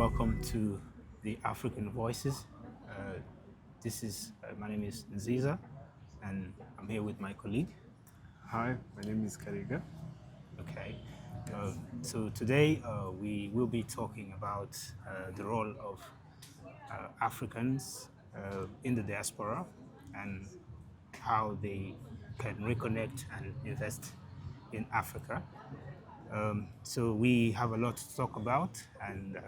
welcome to the African Voices. Uh, my name is Nziza, and I'm here with my colleague. Hi, my name is Kariga. Okay, so today we will be talking about the role of Africans in the diaspora and how they can reconnect and invest in Africa. So we have a lot to talk about, and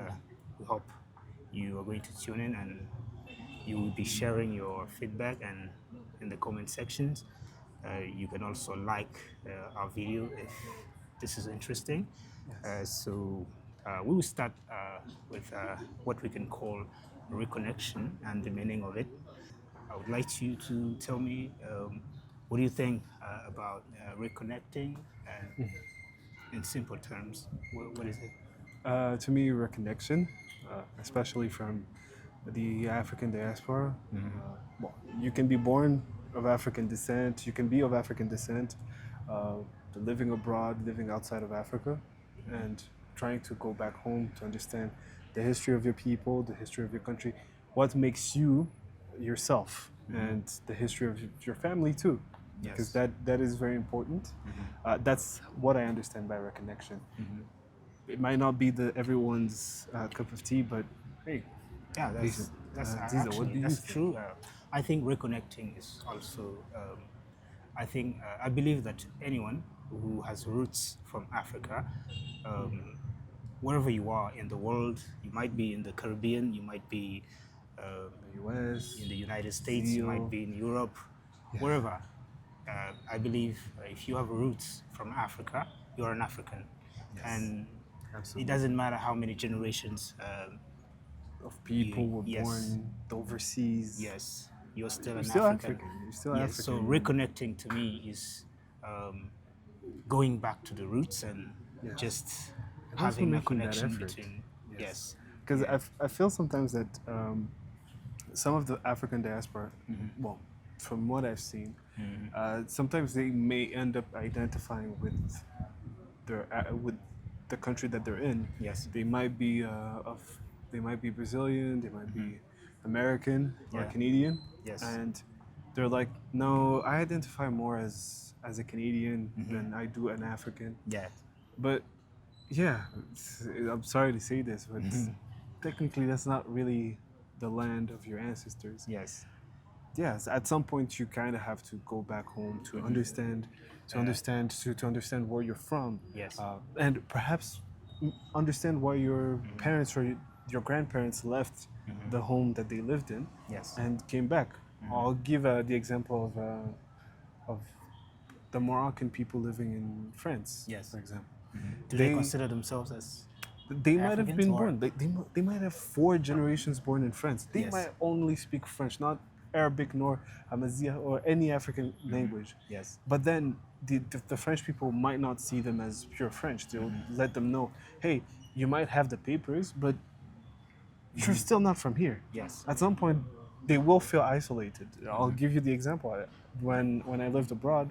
we hope you are going to tune in and you will be sharing your feedback and in the comment sections. You can also like our video if this is interesting. We will start with what we can call reconnection and the meaning of it. I would like you to tell me what do you think about reconnecting and in simple terms, what is it? To me, reconnection, especially from the African diaspora. Well, you can be born of African descent, you can be of African descent, uh, living abroad, living outside of Africa, and trying to go back home to understand the history of your people, the history of your country, what makes you yourself, and the history of your family too. Because Yes. that is very important. That's what I understand by reconnection. It might not be everyone's cup of tea, but hey, Yeah, Jason, that's Ziza, what actually do you that's think? true. I think reconnecting is also. I believe that anyone who has roots from Africa, um, wherever you are in the world, you might be in the Caribbean, you might be The U.S., in the United States, you might Brazil. be in Europe, wherever. I believe if you have roots from Africa, you are an African, Yes, and it absolutely. doesn't matter how many generations. Of people were Yes, born overseas. yes, you're still You're an still African. African. You're still Yes, so African. reconnecting to me is um, going back to the roots and Yes, just and also having a making that connection effort. between. Yes, Yes, because yeah, I feel sometimes that some of the African diaspora, well, from what I've seen, sometimes they may end up identifying with the country that they're in. yes, They might be they might be Brazilian, they might be American or yeah, Canadian, yes, and they're like, no, I identify more as a Canadian than I do an African. yeah, But yeah, I'm sorry to say this, but technically that's not really the land of your ancestors. yes, Yes, at some point you kind of have to go back home to understand, to understand where you're from, yes, and perhaps understand why your parents or your grandparents left the home that they lived in, yes, and came back. I'll give the example of the Moroccan people living in France, yes. for example. Do they They consider themselves as they might have Africans been or? born. They might have four generations born in France. They Yes, might only speak French, not Arabic nor Amazigh or any African language. yes, But then the French people might not see them as pure French. They'll let them know, hey, you might have the papers, but you're still not from here. yes, At some point, they will feel isolated. I'll give you the example. When I lived abroad,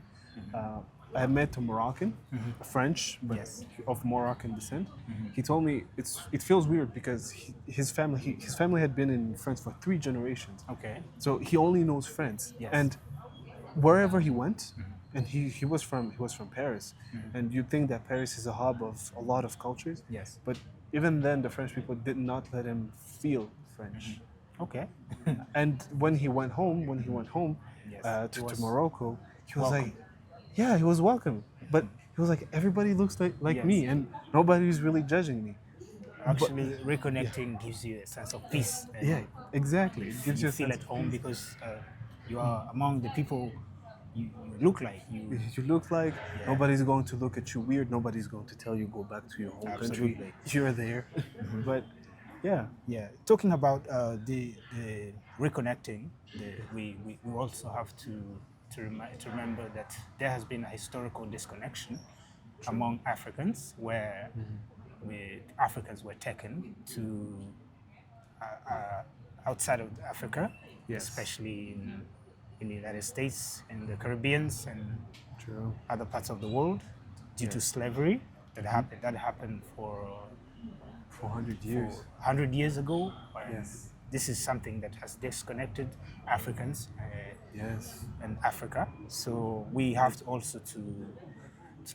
uh, I met a Moroccan, a French, but yes, of Moroccan descent. He told me it feels weird because his family had been in France for 3 generations, okay, so he only knows French. yes, And wherever he went, and he was from Paris, and you'd think that Paris is a hub of a lot of cultures, yes, but even then the French people did not let him feel French. okay, And when he went home yes, he to was Morocco, he was welcome. like, yeah, he was welcome, but he was like, everybody looks like Yes. me, and nobody's really judging me. But Actually, reconnecting gives you a sense of peace, and yeah, exactly, it gives you you a feel sense at of home peace. because you are among the people you look like. You look like Yeah. nobody's going to look at you weird. Nobody's going to tell you go back to your home country. Absolutely. You're there. But yeah, Yeah, talking about the reconnecting, we also have to remember that there has been a historical disconnection among Africans where Africans were taken to outside of Africa, yes, especially in the United States, in the Caribbeans, and true. other parts of the world, due to Yes. slavery that happened. That happened for 400 for years. 100 years ago. And Yes. this is something that has disconnected Africans Yes. and Africa. So we have to also to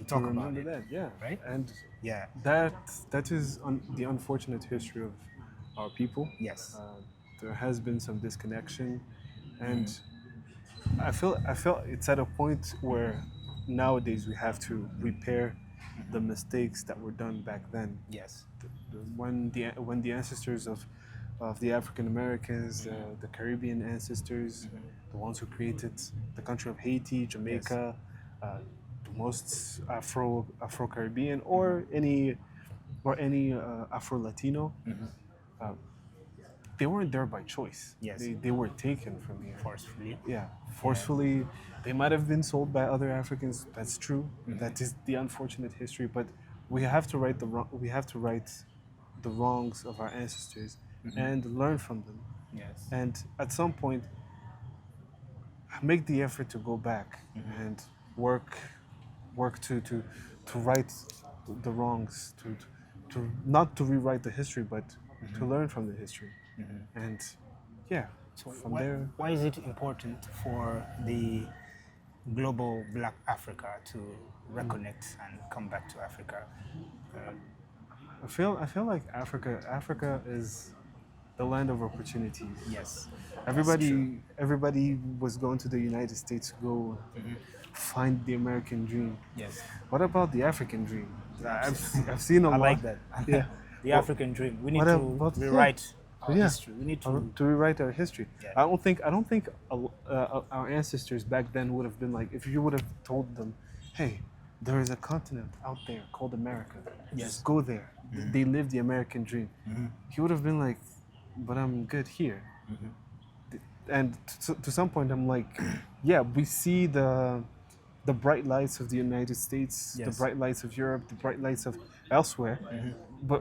talk about Remember it, that, yeah. right? And Yeah. that is the unfortunate history of our people. Yes. There has been some disconnection, and Mm-hmm. I feel it's at a point where nowadays we have to repair the mistakes that were done back then. Yes. When the ancestors of the African Americans, the Caribbean ancestors, the ones who created the country of Haiti, Jamaica, the most Afro Caribbean or any Afro Latino, uh, they weren't there by choice. Yes. They were taken from here. Forcefully. Yeah, forcefully. They might have been sold by other Africans. That's true. That is the unfortunate history. But we have to we have to right the wrongs of our ancestors and learn from them. Yes. And at some point, make the effort to go back and work to right the wrongs, to not to rewrite the history, but to learn from the history. And yeah, So from there. why is it important for the global Black Africa to reconnect and come back to Africa? I feel like Africa is the land of opportunities. Yes. That's true. Everybody was going to the United States to go find the American dream. Yes. What about the African dream? I've seen a I lot. like that. Yeah. The African dream. We need what to about- yeah. rewrite our history. We need To rewrite our history. Yeah. I don't think our ancestors back then would have been like, if you would have told them, hey, there is a continent out there called America. Yes. Just go there. They live the American dream. He would have been like, but I'm good here. And to some point, I'm like, yeah, we see the bright lights of the United States, the Yes. bright lights of Europe, the bright lights of elsewhere, but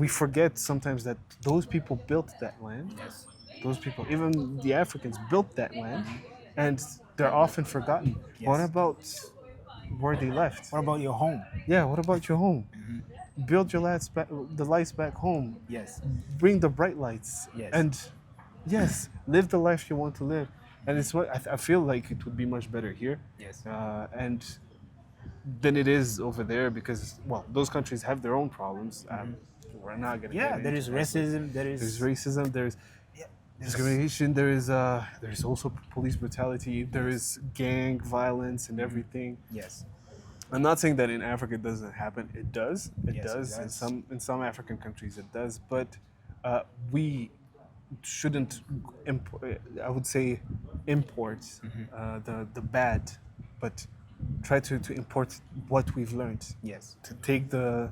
we forget sometimes that those people built that land. Yes. Those people, even the Africans, built that land, and they're often forgotten. Yes. What about where they left? What about your home? Yeah, what about your home? Build your the lights back home. Yes. Bring the bright lights. Yes. And yes, live the life you want to live. And it's what I feel like it would be much better here. Yes. And than it is over there because, well, those countries have their own problems. We're not gonna. Yeah, get there is into that, but racism. There's racism. There's Yeah, discrimination. There's also police brutality. There is gang violence and everything. Yes. I'm not saying that in Africa it doesn't happen. It does. It Yes, it does. does. In some African countries it does. But we shouldn't. I would say import the bad, but try to import what we've learned. Yes. To take the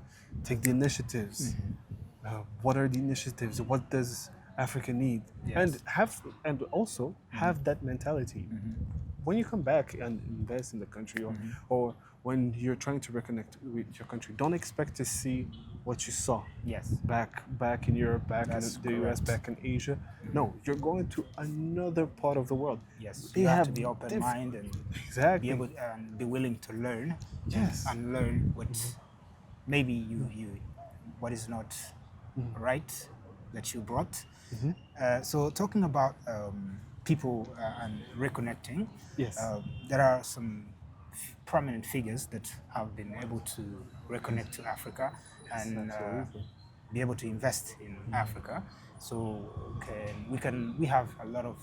initiatives. What are the initiatives? What does Africa need? Yes. And also have that mentality. When you come back and invest in the country, or when you're trying to reconnect with your country, don't expect to see what you saw Yes. back in Europe, back That's in the US, correct. back in Asia. No, you're going to another part of the world. Yes. They You have have to be open minded and Exactly. be able and be willing to learn. Yes. And learn what maybe you what is not right that you brought. So talking about people and reconnecting. Yes. There are some prominent figures that have been able to reconnect to Africa and Absolutely. be able to invest in Africa. So we have a lot of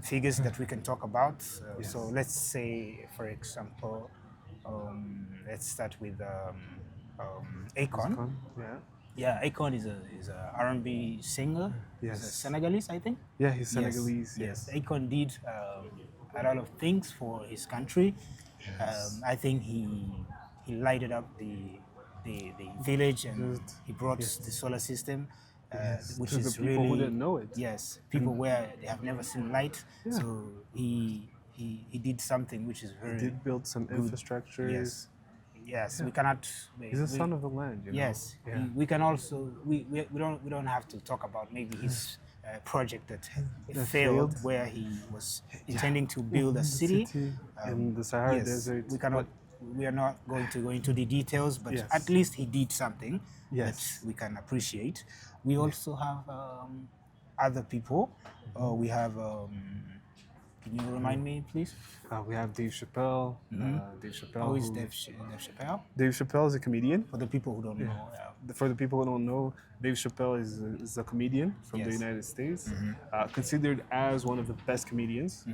figures that we can talk about. Yes. So let's say, for example, let's start with Akon. Yeah. Yeah, Akon is a R&B singer. Yes. He's a Senegalese, I think. Yeah, he's Senegalese. Yes. Akon did a lot of things for his country. Yes. I think he lighted up the village and Just- he brought the solar system, Yes, which to the is people really who didn't know it. Yes, people where they have never seen light. Yeah. So he did something which is very Did build some infrastructure. yes. Yes, we cannot. He's a son of the land. You know? Yes, Yeah. we can also we don't have to talk about maybe his project that That failed, failed. where he was intending to build a city. in the Sahara yes, Desert. we cannot we are not going to go into the details, but Yes. at least he did something Yes. that we can appreciate. We also have other people. We have, can you remind me, please? We have Dave Chappelle. Dave Chappelle. Who is Dave Chappelle? Dave Chappelle is a comedian. For the people who don't know. For the people who don't know, Dave Chappelle is a comedian from the Yes. United States, considered as one of the best comedians.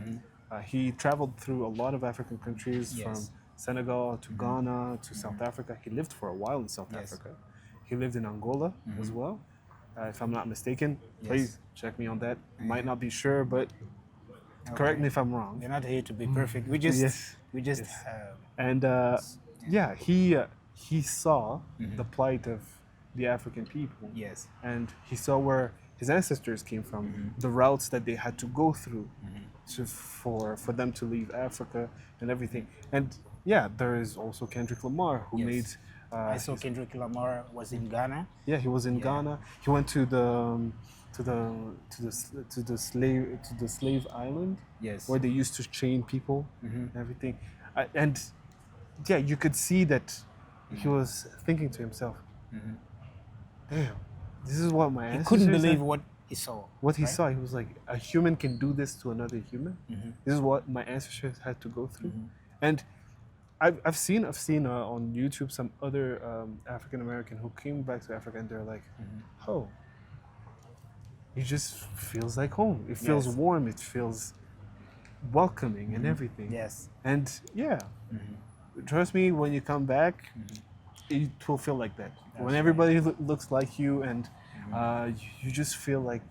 He traveled through a lot of African countries, Yes. from Senegal to Ghana to South Africa. He lived for a while in South Yes. Africa. He lived in Angola as well, if I'm not mistaken. Please check me on that. Might not be sure, but correct me if I'm wrong. We're not here to be perfect. We just, Yes. we just. Yes. And yeah, he saw the plight of the African people. Yes. And he saw where his ancestors came from, the routes that they had to go through for them to leave Africa and everything. And yeah, there is also Kendrick Lamar who Yes. made. I saw Kendrick Lamar was in Ghana. Yeah, he was in Ghana. He went to the slave island. Yes. Where they used to chain people and everything. And yeah, you could see that he was thinking to himself, damn, this is what my He ancestors couldn't believe had- what he saw. what he right? saw. He was like, a human can do this to another human. This is what my ancestors had to go through. And I've seen on YouTube some other African American who came back to Africa, and they're like, oh, it just feels like home. It feels Yes. warm. It feels welcoming and everything. Yes. And yeah, trust me, when you come back, it will feel like that. When everybody looks like you, and you just feel like,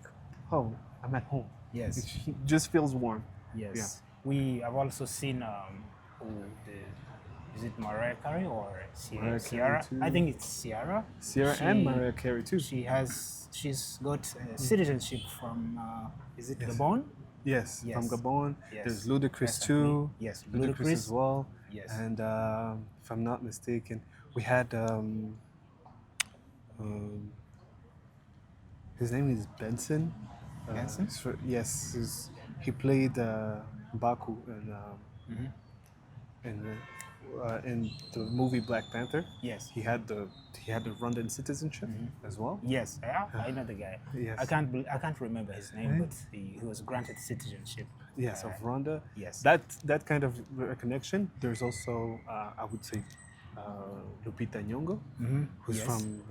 oh, I'm at home. Yes. It just feels warm. Yes. Yeah. We have also seen is it Mariah Carey or Mariah Carey Ciara? too. I think it's Ciara. Sierra and Mariah Carey too. She's got citizenship from is it Gabon? Yes, Yes. from Gabon. Yes. There's Ludacris Best of too. me. Yes, Ludacris Ludacris. as well. Yes. And if I'm not mistaken, we had his name is Benson. Benson? Yes, he played Baku in the movie Black Panther. Yes. He had the Rwandan citizenship as well. Yes, yeah, I know the guy. Yes. I can't remember his name, but he was granted citizenship. Yes, of Rwanda. Yes. That kind of connection. There's also I would say Lupita Nyong'o, who's Yes. from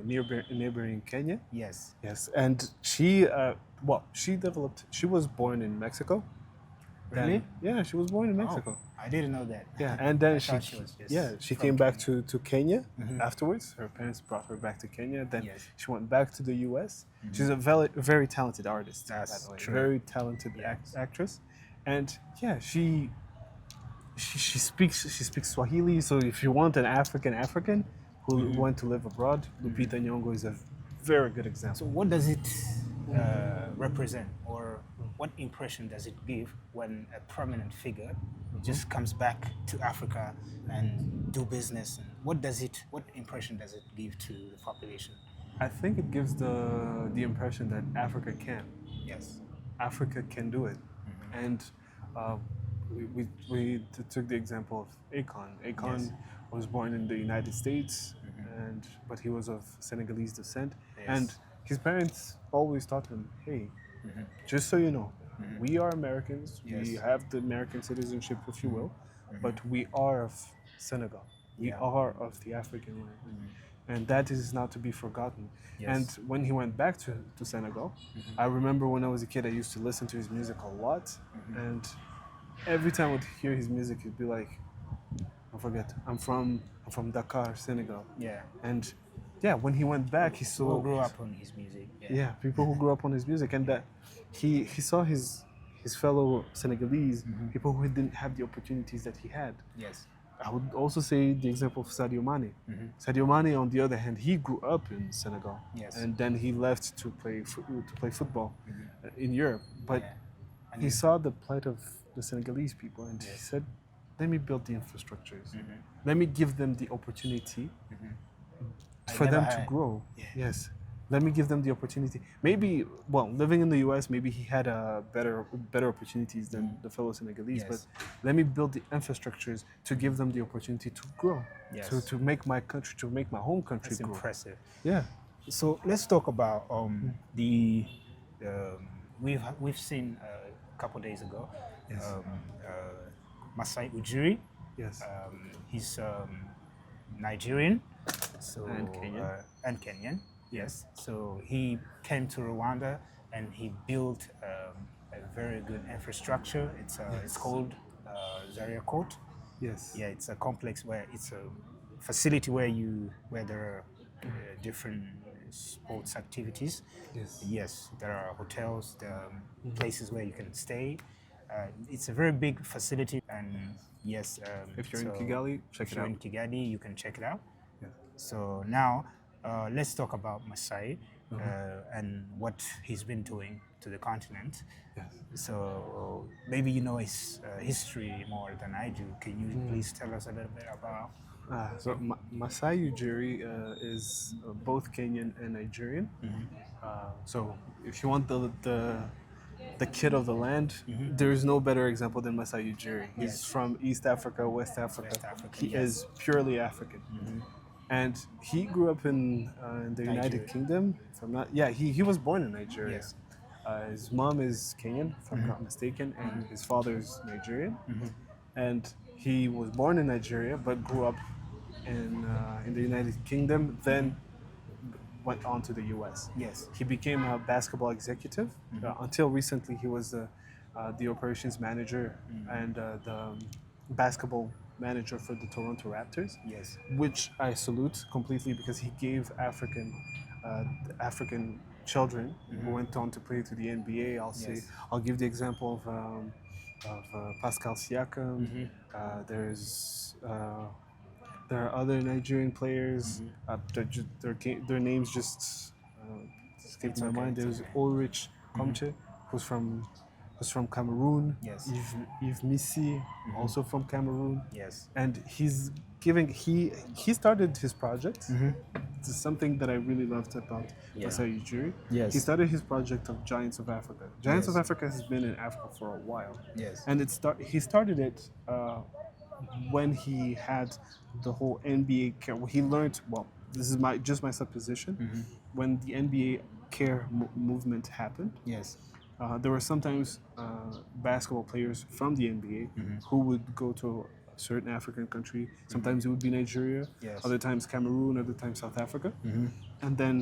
neighboring Kenya. Yes. Yes, and she she was born in Mexico. Really? Yeah, she was born in Mexico. Oh, I didn't know that. Yeah, and then I she thought she was just she from came back Kenya. to Kenya afterwards. Her parents brought her back to Kenya. Then Yes. she went back to the U.S. She's a very talented artist. That's by the way. true. Very talented actress, and yeah, she speaks Swahili. So if you want an African who went to live abroad, Lupita Nyong'o is a very good So example. what does it represent, or what impression does it give when a prominent figure just comes back to Africa and do business? And what impression does it give to the population? I think it gives the impression that Africa can. Yes. Africa can do it. And we took the example of Akon. Akon Yes. was born in the United States, but he was of Senegalese descent. Yes. And his parents always taught him, hey, just so you know, we are Americans. We Yes. have the American citizenship, if you will, but we are of Senegal. We Yeah. are of the African land. And that is not to be forgotten. Yes. And when he went back to Senegal, I remember when I was a kid, I used to listen to his music a lot. And every time I would hear his music, it'd be like, I forget, I'm from Dakar, Senegal. Yeah. And yeah, when he went back, he saw Who grew up on his music? yeah, people who grew up on his music, and that he saw his fellow Senegalese, people who didn't have the opportunities that he had. Yes. I would also say the example of Sadio Mane. Sadio Mane, on the other hand, he grew up in Senegal, Yes. and then he left to play football in Europe. But Yeah. And he saw the plight of the Senegalese people, and he said, "Let me build the infrastructures. Let me give them the opportunity I for never them to had. grow." Yeah. Yes, let me give them the opportunity. Maybe, well, living in the U.S., maybe he had better opportunities than the fellow Senegalese. But Yes. let me build the infrastructures to give them the opportunity to grow, Yes. to make my country, to make my home country That's grow. impressive. Yeah. So let's talk about the we've seen a couple days ago Yes. Masai Ujiri. Yes. He's Nigerian, so And Kenyan. and Kenyan. Yes. So he came to Rwanda and he built a very good infrastructure. It's called Zaria Court. Yes. Yeah, it's a complex where it's a facility where there are different sports activities. Yes. Yes, there are hotels, there are places where you can stay. It's a very big facility, and yes, If you're in Kigali, check if it you're out. in Kigali, you can check it out. Yeah. So now, let's talk about Masai and what he's been doing to the continent. Yes. So maybe you know his history more than I do. Can you please tell us a little bit about? So Masai Ujiri is both Kenyan and Nigerian. So if you want the kid of the land, there is no better example than Masai Ujiri. He's Yes. from East Africa, West Africa. West Africa, He yes. is purely African. And he grew up in the United Nigeria. Kingdom. If I'm not, yeah, he was born in Nigeria. Yes. His mom is Kenyan, if I'm not mistaken, and his father is Nigerian. And he was born in Nigeria, but grew up in the United Kingdom. Then went on to the U.S. Yes. He became a basketball executive. Until recently, he was the operations manager and the basketball manager for the Toronto Raptors. Yes. Which I salute completely because he gave African children who went on to play to the NBA. Yes. I'll give the example of Pascal Siakam. There are other Nigerian players. Their names just escaped It's my okay, mind. it's There's okay. Ulrich Komche, who's from Cameroon. Yes. Yves Missi, also from Cameroon. Yes. And he started his project. This is something that I really loved about Masai Ujiri. Yes. He started his project of Giants of Africa. Giants of Yes. Africa has been in Africa for a while. Yes. And he started it when he had the whole NBA care. He learned, well, this is my supposition, when the NBA care movement happened. Yes. There were sometimes basketball players from the NBA who would go to a certain African country. Sometimes it would be Nigeria, Yes. other times Cameroon, other times South Africa. And then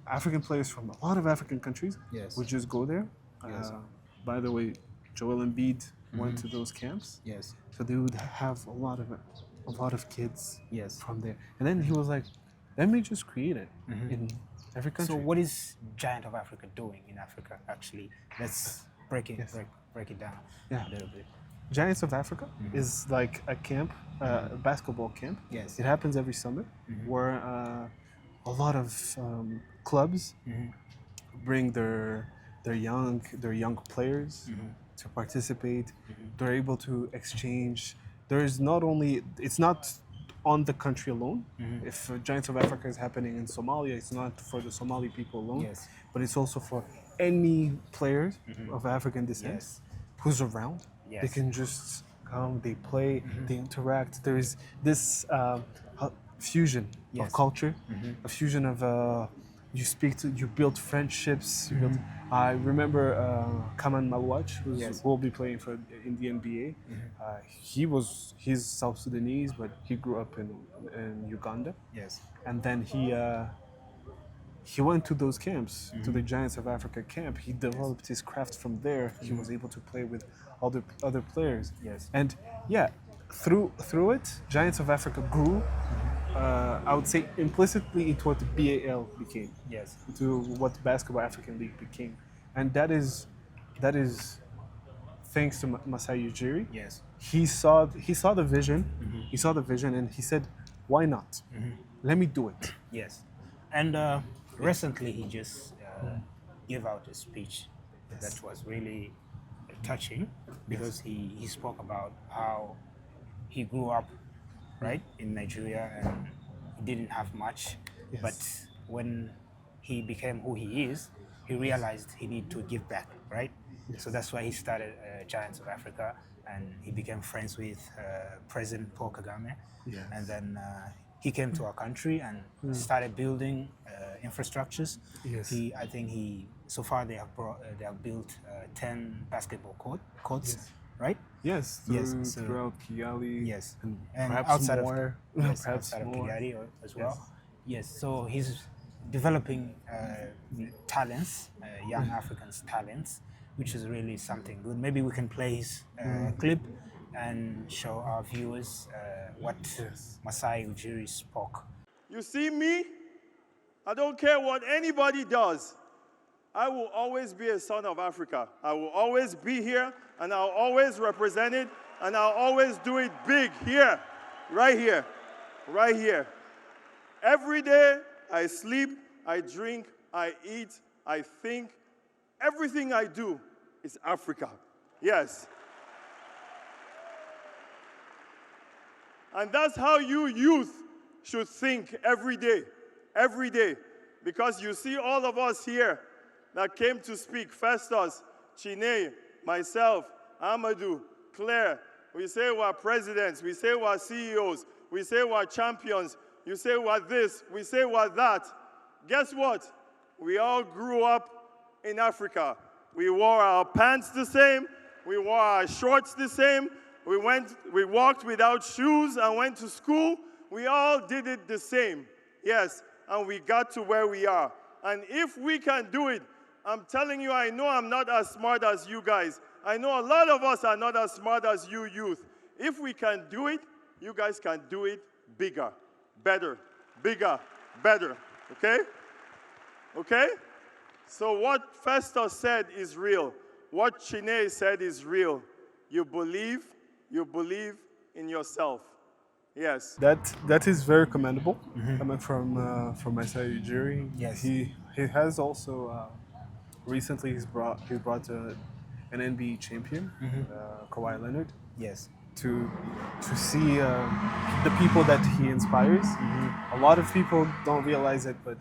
African players from a lot of African countries Yes. would just go there. Yes. By the way, Joel Embiid went to those camps. Yes. So they would have a lot of kids Yes. from there. And then he was like, let me just create it in every country. So what is Giant of Africa doing in Africa? Actually, let's break it down Yeah. a little bit. Giants of Africa is like a camp, a basketball camp. Yes. It happens every summer where a lot of clubs bring their young players to participate. They're able to exchange. There's not only, it's not on the country alone. If Giants of Africa is happening in Somalia, it's not for the Somali people alone, Yes. but it's also for any players of African descent Yes. who's around. They Yes. can just come, they play, they interact. There is this fusion Yes. of culture, a fusion of you build friendships. I remember Kaman Malwach, Yes. who will be playing in the NBA. He's South Sudanese, but he grew up in Uganda, Yes. and then he went to those camps, to the Giants of Africa camp. He developed his craft from there. He was able to play with other players. Yes. And yeah, through it, Giants of Africa grew. I would say implicitly into what BAL became, Yes. to what Basketball African League became, and that is thanks to Masai Ujiri. Yes. He saw the vision. He saw the vision, and he said, "Why not? Let me do it." Yes. And recently he just gave out a speech that was really touching because he spoke about how he grew up right in Nigeria and he didn't have much, Yes. but when he became who he is, he realized he needed to give back, right? So that's why he started Giants of Africa, and he became friends with President Paul Kagame. Yes. And then he came to our country and started building infrastructures. Yes. I think so far they have built 10 basketball courts, right? Yes, Yes, so- throughout Kigali. Yes, and and perhaps more. yes, perhaps outside more. of Kigali as well. Yes, so he's developing talents, young Africans' talents, which is really something good. Maybe we can play his clip and show our viewers what Masai Ujiri spoke. You see me? I don't care what anybody does. I will always be a son of Africa. I will always be here, and I'll always represent it, and I'll always do it big here, right here, right here. Every day, I sleep, I drink, I eat, I think. Everything I do is Africa. Yes. And that's how you youth should think every day. Because you see all of us here that came to speak, Festus, Chine, myself, Amadou, Claire. We say we're presidents, we say we're CEOs, we say we're champions, you say we're this, we say we're that. Guess what? We all grew up in Africa. We wore our pants the same, we wore our shorts the same, we walked without shoes and went to school. We all did it the same. Yes, and we got to where we are. And if we can do it, I'm telling you, I know I'm not as smart as you guys. I know a lot of us are not as smart as you youth. If we can do it, you guys can do it bigger, better, bigger, better. Okay? Okay? So what Festus said is real. What Chine said is real. You believe in yourself. Yes. That is very commendable, coming from Masai Ujiri. Yes. He has also recently he's brought an NBA champion, Kawhi Leonard, Yes. to see the people that he inspires. A lot of people don't realize it, but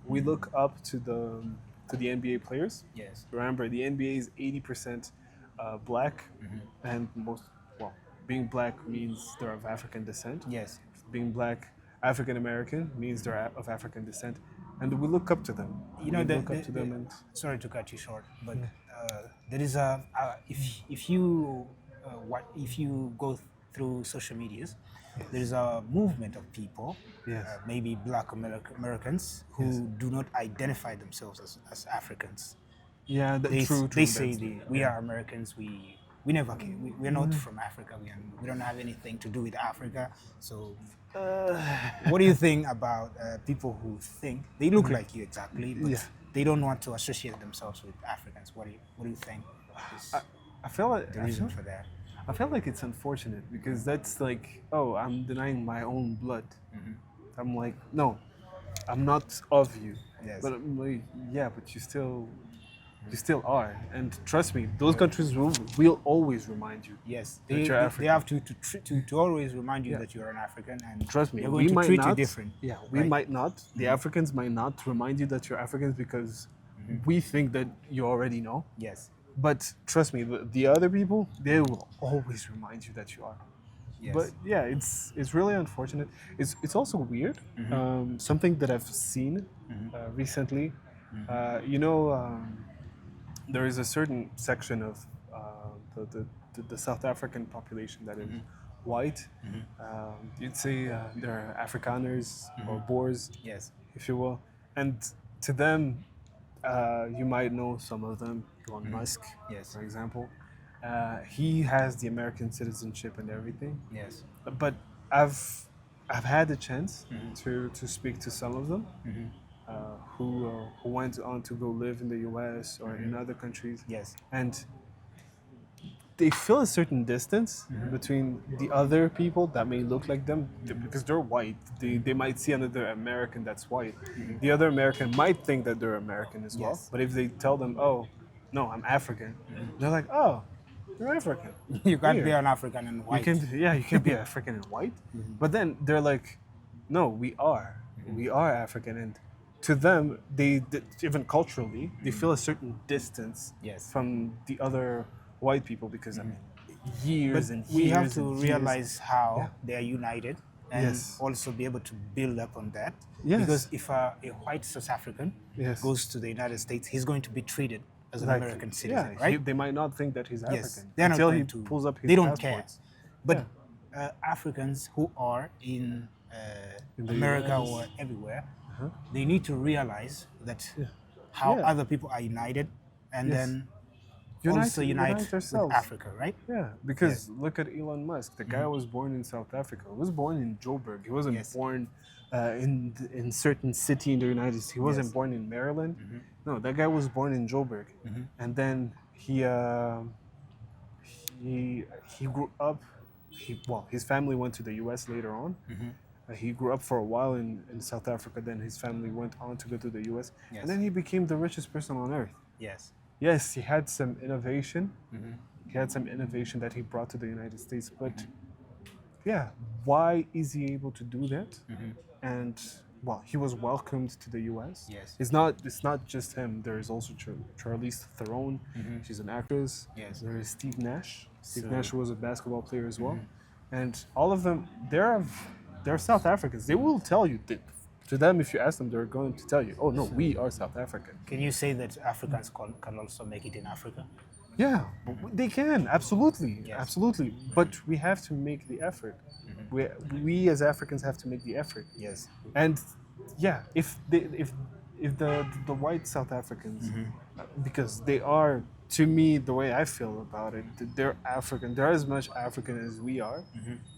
we look up to the NBA players. Yes. Remember, the NBA is 80% black, and being black means they're of African descent. Yes. Being black, African American means they're of African descent, and we look up to them. You know, we look up to them, and sorry to cut you short, but there is a if you go through social medias, there is a movement of people, Yes. maybe Black Americans who do not identify themselves as Africans. yeah, They true. they say we are Americans. We never came. We're not from Africa. We don't have anything to do with Africa. So, what do you think about people who think they look like you exactly, but they don't want to associate themselves with Africans? What do you think is I feel like the reason for that? I feel like it's unfortunate because that's like, oh, I'm denying my own blood. I'm like, no, I'm not of you. Yes. But I'm like, yeah, but you still are. And trust me, those countries will always remind you. Yes, that they you're African. have to always remind you that you're an African, and Trust me, they're we going to might treat not. you different. Yeah, we right? might not. The Africans might not remind you that you're Africans because we think that you already know. Yes. But trust me, the other people, they will always remind you that you are. Yes. But yeah, it's really unfortunate. It's also weird. Something that I've seen recently. There is a certain section of the South African population that is white. You'd say they're Afrikaners or Boers, Yes. if you will. And to them, you might know some of them. Elon Musk, Yes. for example. He has the American citizenship and everything. Yes. But I've had the chance to speak to some of them who went on to go live in the U.S. or in other countries. Yes. And they feel a certain distance between the other people that may look like them because they're white. They might see another American that's white. The other American might think that they're American as well. Yes. But if they tell them, oh, no, I'm African, they're like, oh, you're African. You can't be Weird. an African and white. You can be African and white. But then they're like, no, we are African, and to them, even culturally, they feel a certain distance Yes. from the other white people because I mean, But years and we have years to and years. realize how Yeah. they are united and Yes. also be able to build up on that. Yes. Because if a white South African Yes. goes to the United States, he's going to be treated as an Like, American citizen, yeah, right? they might not think that he's Yes, African they're not until he going to. pulls up his They don't care. passports. But Africans who are in the America US. or everywhere, they need to realize that how Yeah. other people are united, and Yes. then Unite- also unite unite with ourselves. Africa, right? Yeah, because look at Elon Musk. The guy was born in South Africa. He was born in Joburg. He wasn't Yes. born in certain city in the United States. He wasn't Yes. born in Maryland. No, that guy was born in Joburg, and then he grew up. His family went to the U.S. later on. He grew up for a while in South Africa. Then his family went on to go to the U.S. Yes. And then he became the richest person on earth. Yes. Yes, he had some innovation. He had some innovation that he brought to the United States. But yeah, why is he able to do that? And he was welcomed to the U.S. Yes. It's not just him. There is also Charlize Theron. She's an actress. Yes. There is Steve Nash. Steve So- Nash was a basketball player as well. And all of them, they're South Africans. They will tell you that. To them, if you ask them, they're going to tell you, "Oh no, we are South African." Can you say that Africans can also make it in Africa? Yeah, they can absolutely, Yes. absolutely. But we have to make the effort. We as Africans have to make the effort. Yes. And yeah, if the white South Africans, because they are, to me, the way I feel about it, they're African. They're as much African as we are.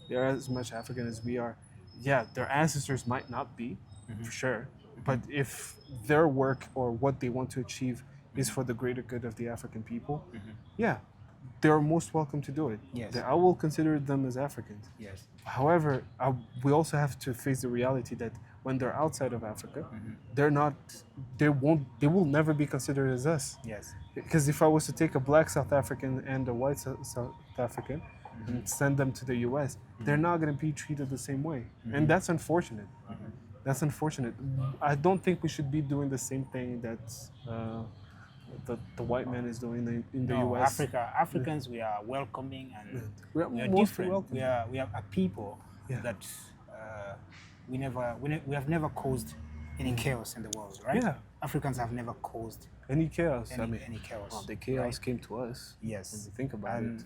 They're as much African as we are. Yeah, their ancestors might not be, for sure. But if their work or what they want to achieve is for the greater good of the African people, yeah, they're most welcome to do it. Yes. I will consider them as Africans. Yes. However, we also have to face the reality that when they're outside of Africa, they're not, they will never be considered as us. Yes. Because if I was to take a black South African and a white South African and send them to the US, they're not going to be treated the same way. And that's unfortunate. That's unfortunate. I don't think we should be doing the same thing that the white man is doing in the No, US. Africans, we are welcoming and We are we are most different. welcoming. We are a people Yeah. that we have never caused any chaos in the world, right? Yeah. Africans have never caused Any chaos. any chaos. well, the chaos right? came to us. Yes. When you think about and,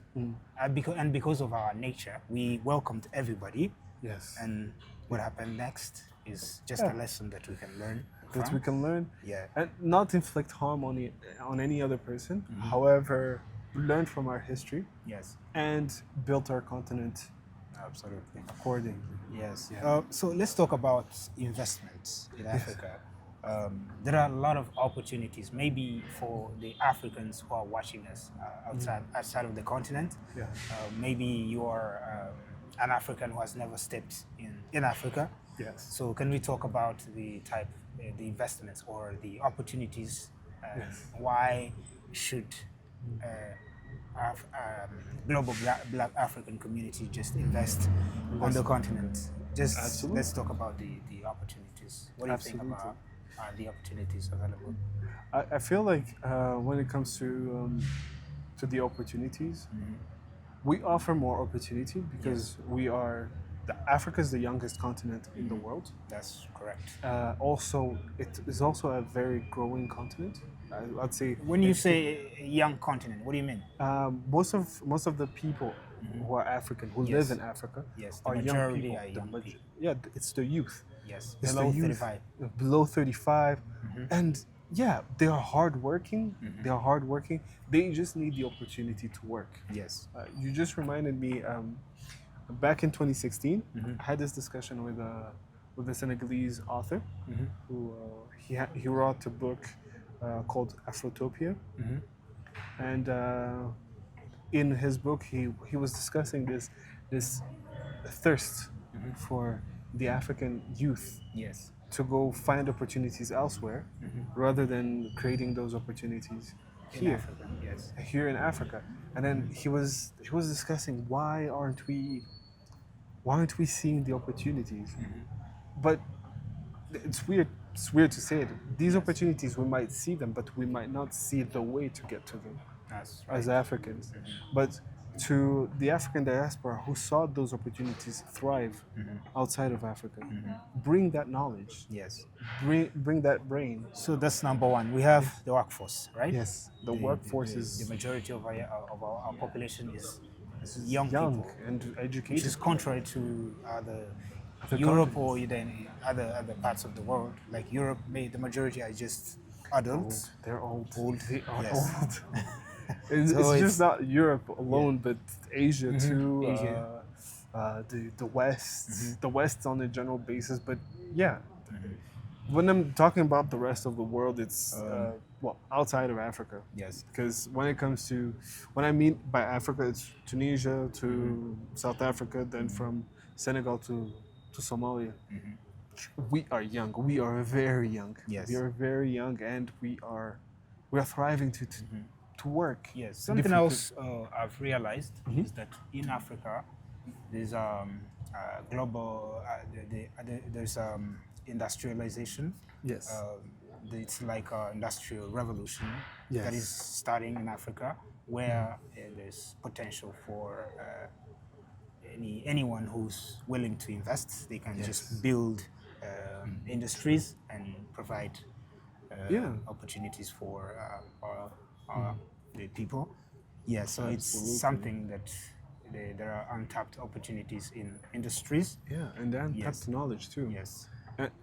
it. because of our nature, we welcomed everybody. Yes. And what happened next is just Yeah. a lesson that we can learn. that from. we can learn. Yeah. And not inflict harm on any other person. However, learn from our history Yes. and build our continent Absolutely. accordingly. Yes. Yeah. So let's talk about investments in Africa. There are a lot of opportunities, maybe for the Africans who are watching us outside of the continent. Yeah. Maybe you are an African who has never stepped in Africa. Yes. So can we talk about the investments or the opportunities? Yes. Why should global black African community just invest on the continent? Just Absolutely. let's talk about the opportunities. What do you think Absolutely. about the opportunities available? I feel like when it comes to the opportunities, we offer more opportunity because Africa is the youngest continent in the world. That's correct. Also, it is also a very growing continent. I'd say When you say a young continent, what do you mean? most of the people who are African who Yes. live in Africa Yes, the are young majority people. are young people. Yeah, it's the youth. Yes, It's below the youth, 35. below 35, and yeah, they are hardworking. They are hardworking. They just need the opportunity to work. Yes. You just reminded me. Back in 2016, I had this discussion with a Senegalese author who he wrote a book called Afrotopia, and in his book he was discussing this thirst for the African youth Yes. to go find opportunities elsewhere rather than creating those opportunities In here Africa. Yes. here in Africa. And then he was discussing why aren't we seeing the opportunities? But it's weird it's weird to say it. These opportunities, we might see them, but we might not see the way to get to them That's as right. Africans. But to the African diaspora who saw those opportunities thrive outside of Africa, bring that knowledge, Yes. bring that brain. So that's number one. We have the workforce, right? Yes, the workforce the is majority of our population is young young people, and which educated. is contrary to other Other Europe continents. or even other parts of the world. Like Europe, the majority are just adults. They're old. Old, They are yes. old. it's, So it's just it's- not Europe alone, but Asia too. Asia. The West, the West on a general basis. But yeah, when I'm talking about the rest of the world, it's well outside of Africa. Yes. Because when it comes to, when I mean by Africa, it's Tunisia to South Africa, then from Senegal to Somalia. We are young. We are very young. Yes. We are very young, and we are thriving to work. Yes. Something Different- else I've realized is that in Africa, there's global. There's industrialization. Yes. It's like an industrial revolution that is Yes. starting in Africa, where there's potential for anyone who's willing to invest. They can just build industries and provide opportunities for the people. Yeah, so it's something that there are untapped opportunities in industries. Yeah, and then Yes. tapped knowledge too. Yes.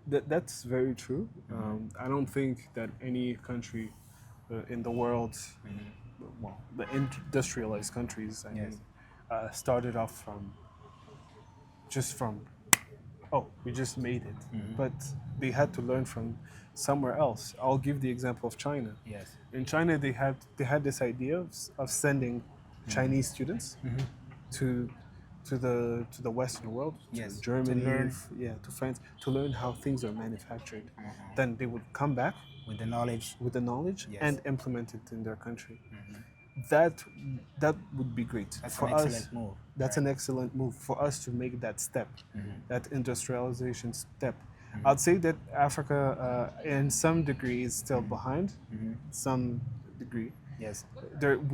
That's very true. I don't think that any country in the world, well, the industrialized countries, I mean, started off from, oh, we just made it. But they had to learn from somewhere else. I'll give the example of China. Yes. In China, they had this idea of sending Chinese students to the Western world, Yes, to to Germany, learn. to France, to learn how things are manufactured. Then they would come back With the knowledge. with the knowledge Yes. and implement it in their country. That would be great That's for an us. excellent move. That's an excellent move for us to make that step, that industrialization step. Mm-hmm. I'd say that Africa, in some degree, is still behind. Some degree, Yes.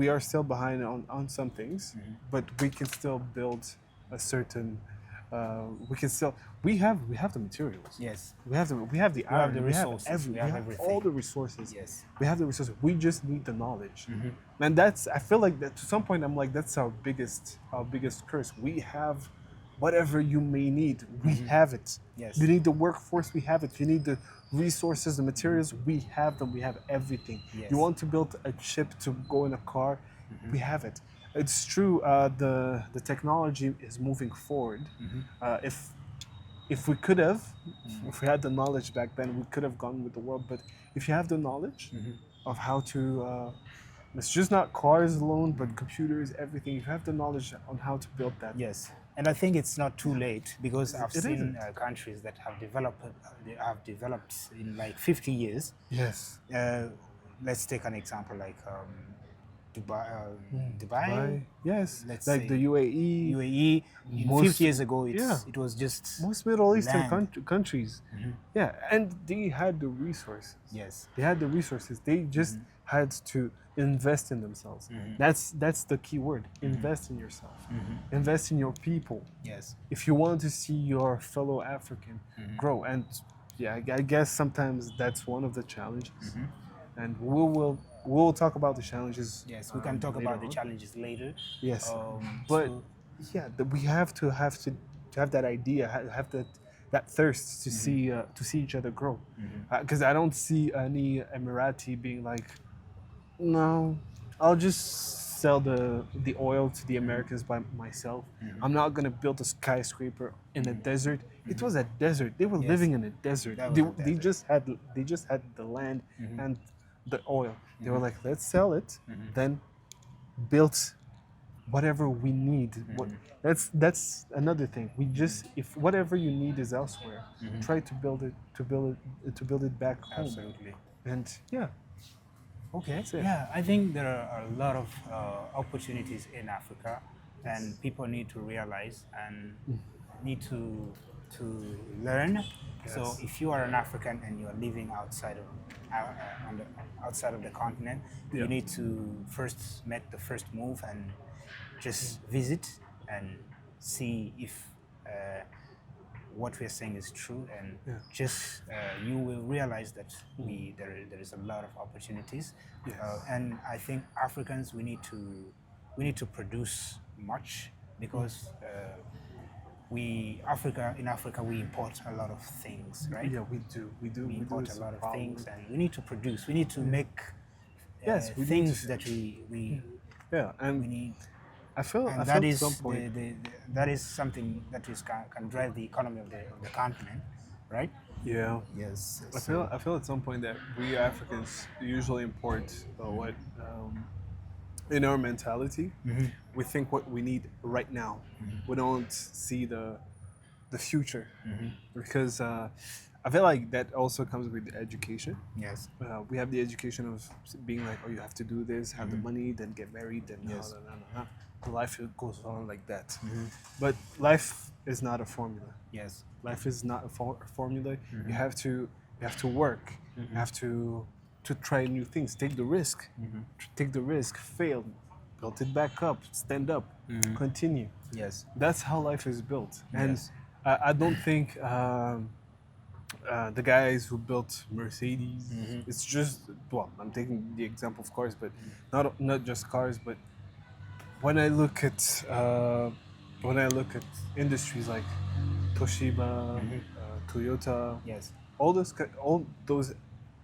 we are still behind on some things, Mm-hmm. but we can still build a certain. We have the materials. Yes. We have the iron. the resources. We We have have everything. all the resources. Yes. We have the resources. We just need the knowledge. And I feel like that to some point I'm like, that's our biggest curse. We have whatever you may need. We have it. Yes. You need the workforce, we have it. You need the resources, the materials, we have them. We have everything. Yes. You want to build a ship to go in a car, we have it. It's true, the technology is moving forward. If we could have, if we had the knowledge back then, we could have gone with the world. But if you have the knowledge of how to, it's just not cars alone, but computers, everything. If you have the knowledge on how to build that. Yes. And I think it's not too late because I've It seen isn't. countries that have developed in like 50 years. Yes. Let's take an example like Dubai. Yes. Let's Like say the UAE. UAE. 50 years ago, it was just Most Middle Eastern land. countries. Yeah, and they had the resources. Yes. They had the resources. They just had to invest in themselves. That's the key word. Invest in yourself. Invest in your people. Yes. If you want to see your fellow African grow, and yeah, I guess sometimes that's one of the challenges. And we'll talk about the challenges. Yes. We can talk later about the on. challenges later. Yes, but so- yeah, we have to have that idea, have that thirst to see each other grow. Because I don't see any Emirati being like, no, I'll just sell the oil to the Americans by myself. I'm not gonna build a skyscraper in a desert. It was a desert. They were living in a desert. That was a They desert. just had the land and the oil. They were like, let's sell it, then build whatever we need. That's another thing. We just, if whatever you need is elsewhere, try to build it back home. Absolutely. And yeah, Okay. That's it. Yeah, I think there are a lot of opportunities in Africa, and people need to realize and need to to learn. So Yes. if you are an African and you are living outside of the continent, Yeah. you need to first make the first move and just visit and see if what we're saying is true, and Yeah. just you will realize that there is a lot of opportunities. Yes. And I think Africans, we need to produce much, because in Africa we import a lot of things, right? Yeah, we do. We do. We We do. import It's a a lot of problem. things, and we need to produce. We need to make Yes, we need things to. that we Yeah, and need, I feel and at some point. that is something that can drive the economy of the continent, right? Yeah. Yes. I feel at some point that we Africans usually import what in our mentality, we think what we need right now. We don't see the future, because I feel like that also comes with education. Yes. We have the education of being like, oh, you have to do this, have the money, then get married, then Yes. the life goes on like that. But life is not a formula. Yes. Life is not a formula. You have to work. You have to try new things. Take the risk. Take the risk. Fail. Build it back up. Stand up. Continue. Yes. That's how life is built. And Yes. I don't think the guys who built Mercedes. It's just, well, I'm taking the example of cars, but not just cars. But when I look at industries like Toshiba, Toyota, Yes. all those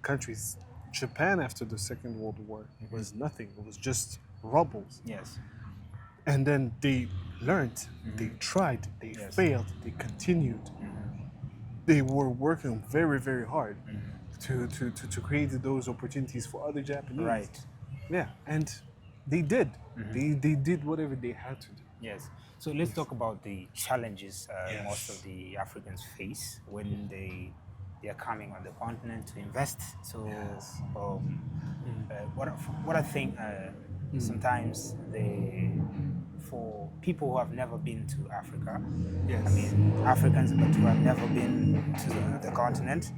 countries, Japan after the Second World War was nothing. It was just rubble. Yes. And then they learned, they tried, they Yes. failed, they continued. They were working very, very hard to create those opportunities for other Japanese. Right. Yeah, and they did. They did whatever they had to do. Yes. So let's talk about the challenges Yes. most of the Africans face when they are coming on the continent to invest. So Yes. what I think sometimes for people who have never been to Africa, Yes. I mean Africans but who have never been to the continent,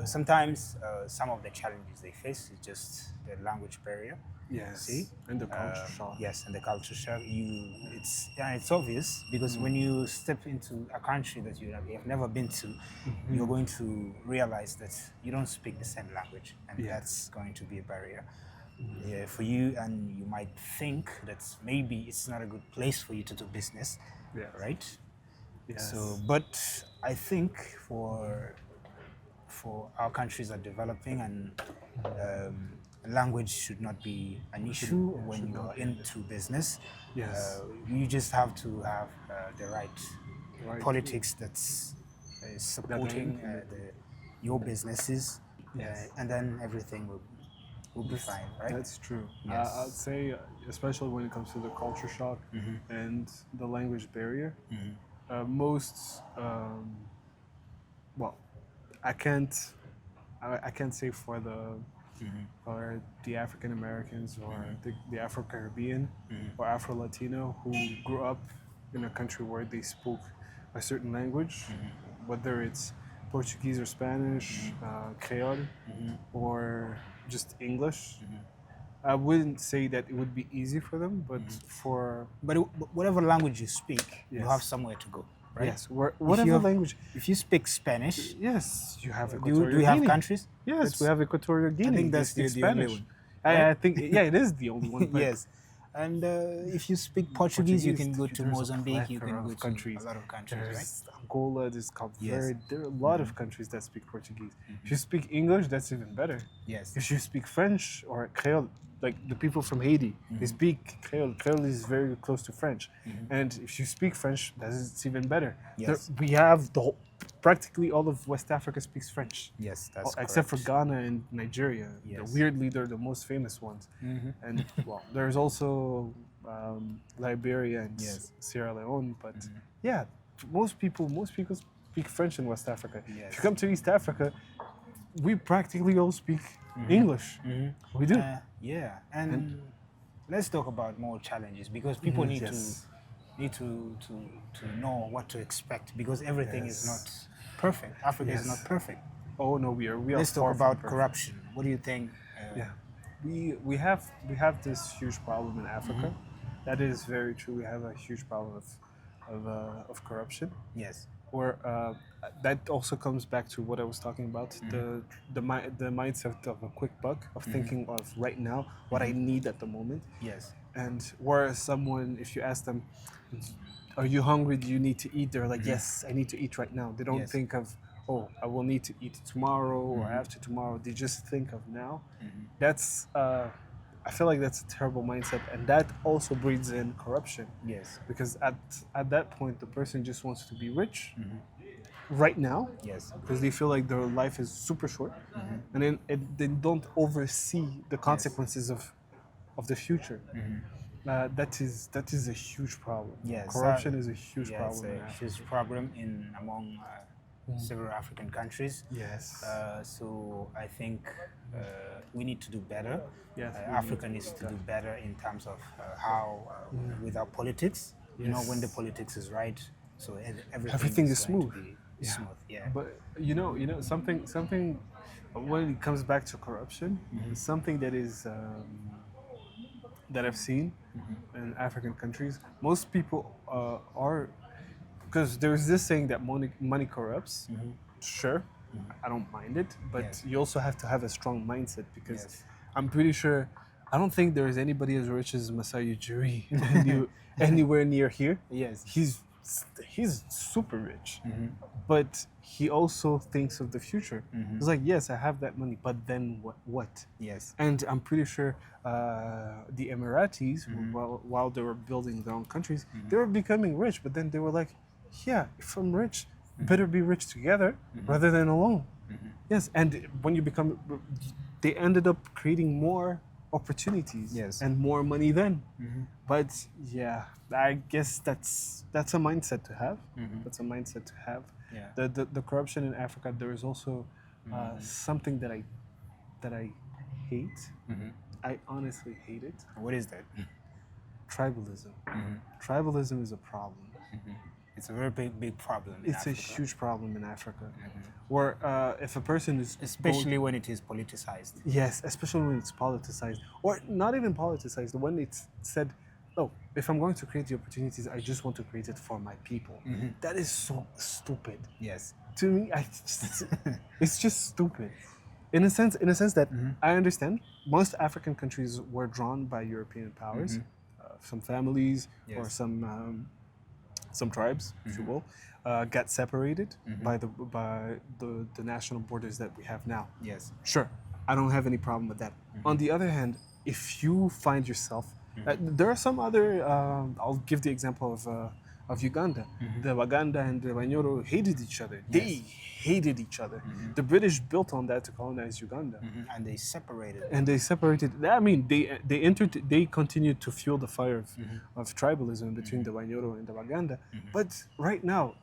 sometimes some of the challenges they face is just the language barrier. Yes. See? And the culture shock. Yes, and the culture shock. It's obvious, because when you step into a country that you have never been to, you're going to realize that you don't speak the same language, and Yeah. that's going to be a barrier for you. And you might think that maybe it's not a good place for you to do business, Yes. right? Yes. So, but I think for our countries are developing, and language should not be an issue when you're into business. Yes. You just have to have the right Right. politics that's supporting your businesses, Yes. and then everything will be fine, right? That's true. Yes. I'd say, especially when it comes to the culture shock and the language barrier, most, well, I can't say for the African Americans or the Afro Caribbean or Afro Latino who grew up in a country where they spoke a certain language, whether it's Portuguese or Spanish, Creole, or just English. I wouldn't say that it would be easy for them, but But whatever language you speak, you Yes. have somewhere to go, right? yes, whatever language. If you speak Spanish, Yes, you have do Equatorial you have Guinea. countries? Yes, we have Equatorial Guinea. think that's They speak the only Spanish. one, I think, yeah, it is the only one. But Yes. And if you speak Portuguese, you can go to there's a Mozambique, you plethora can go of to countries. a lot of countries, right? There's Angola, there's Cape Yes. Verde. There are a lot of countries that speak Portuguese. If you speak English, that's even better. Yes. If you speak French or Creole, like the people from Haiti, they speak Creole. Creole is very close to French. And if you speak French, that's even better. Yes. We have practically all of West Africa speaks French. Yes, that's Except for correct. Ghana and Nigeria. Yes. Weirdly, they're the most famous ones. And well, there's also Liberia and Yes. Sierra Leone. But yeah, most people speak French in West Africa. Yes. If you come to East Africa, we practically all speak English. We do. Yeah, and let's talk about more challenges, because people need Yes. need to know what to expect because everything is Yes. not perfect. Africa is Yes. not perfect. Oh no, we are Let's far talk from about perfect. corruption. What do you think? Yeah, we have this huge problem in Africa. That is very true. We have a huge problem of corruption. Yes. Or that also comes back to what I was talking about, the mindset of a quick buck, of thinking of right now what I need at the moment. Yes. And whereas someone, if you ask them, are you hungry, do you need to eat, they're like, yes, I need to eat right now. They don't Yes. think of, oh, I will need to eat tomorrow or after tomorrow. They just think of now. That's I feel like that's a terrible mindset, and that also breeds in corruption. Yes. Because at that point, the person just wants to be rich right now, Yes. because they feel like their life is super short, and then they don't oversee the consequences of the future. That is a huge problem. Yes. Corruption is a huge Yeah, problem. it's in a Africa. huge problem among several African countries. Yes. So I think we need to do better. Yes, we need Africa to needs do to do better in terms of how with our politics. You know, when the Yes. politics is right, so Everything is going to smooth. be Yeah. smooth. Yeah. But something when it comes back to corruption, something that is that I've seen in African countries, most people are, because there's this saying that money corrupts. Sure, I don't mind it, but Yes. you also have to have a strong mindset, because Yes. I'm pretty sure I don't think there is anybody as rich as Masai Ujiri anywhere near here. Yes. He's super rich, but he also thinks of the future. He's like, yes, I have that money, but then what? Yes. And I'm pretty sure the Emiratis, while they were building their own countries, they were becoming rich, but then they were like, yeah, if I'm rich, better be rich together rather than alone. Yes, and when you become, they ended up creating more opportunities Yes. and more money then. But yeah, I guess that's a mindset to have. That's a mindset to have. Yeah. The corruption in Africa, there is also something that I hate. I honestly hate it. What is that? Tribalism. Tribalism is a problem. It's a very big problem. In It's a Africa. huge problem in Africa, where if a person is Especially when it is politicized. yes, especially when it's politicized, or not even politicized, when it's said, oh, if I'm going to create the opportunities, I just want to create it for my people. That is so stupid. Yes. To me, it's just stupid. In a sense that I understand most African countries were drawn by European powers, some families or Yes. some tribes, if you will, got separated by the national borders that we have now. Yes. Sure, I don't have any problem with that. On the other hand, if you find yourself, there are some other. I'll give the example of Uganda. The Waganda and the Wanyoro hated each other. They hated each other. The British built on that to colonize Uganda. And they separated. And they separated. I mean, they continued to fuel the fire of tribalism between the Wanyoro and the Waganda. But right now,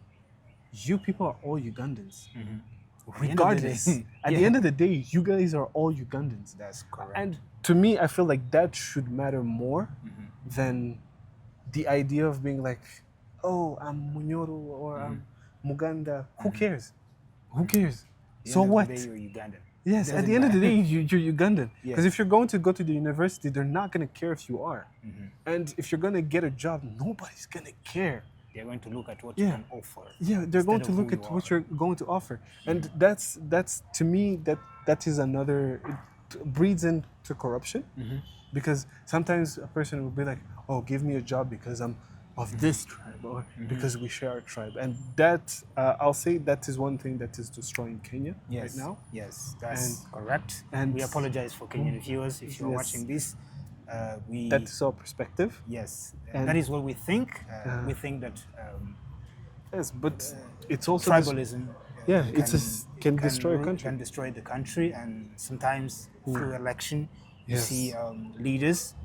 you people are all Ugandans. Regardless, at the end of the day, you guys are all Ugandans. That's correct. And to me, I feel like that should matter more than the idea of being like, oh, I'm Munyoro or I'm Muganda. Who cares? Who cares? So what? You're Ugandan. Yes, at Doesn't the end of the matter. day, you're Ugandan. Because Yes. if you're going to go to the university, they're not going to care if you are. And if you're going to get a job, nobody's going to care. They're going to look at what you Yeah. can offer. Yeah, they're going to instead of look who at you what are. you're going to offer. And that's to me, that is another, it breeds into corruption. Because sometimes a person will be like, oh, give me a job because I'm of this tribe or because we share a tribe. And that, I'll say that is one thing that is destroying Kenya right now. Yes, that's correct. and- we apologize for Kenyan viewers if you're Yes. watching this. We That is our perspective. yes, and- that is what we think. We think that Yes, but it's also tribalism yeah, can destroy a country. Can destroy the country, and sometimes through election, you Yes. see leaders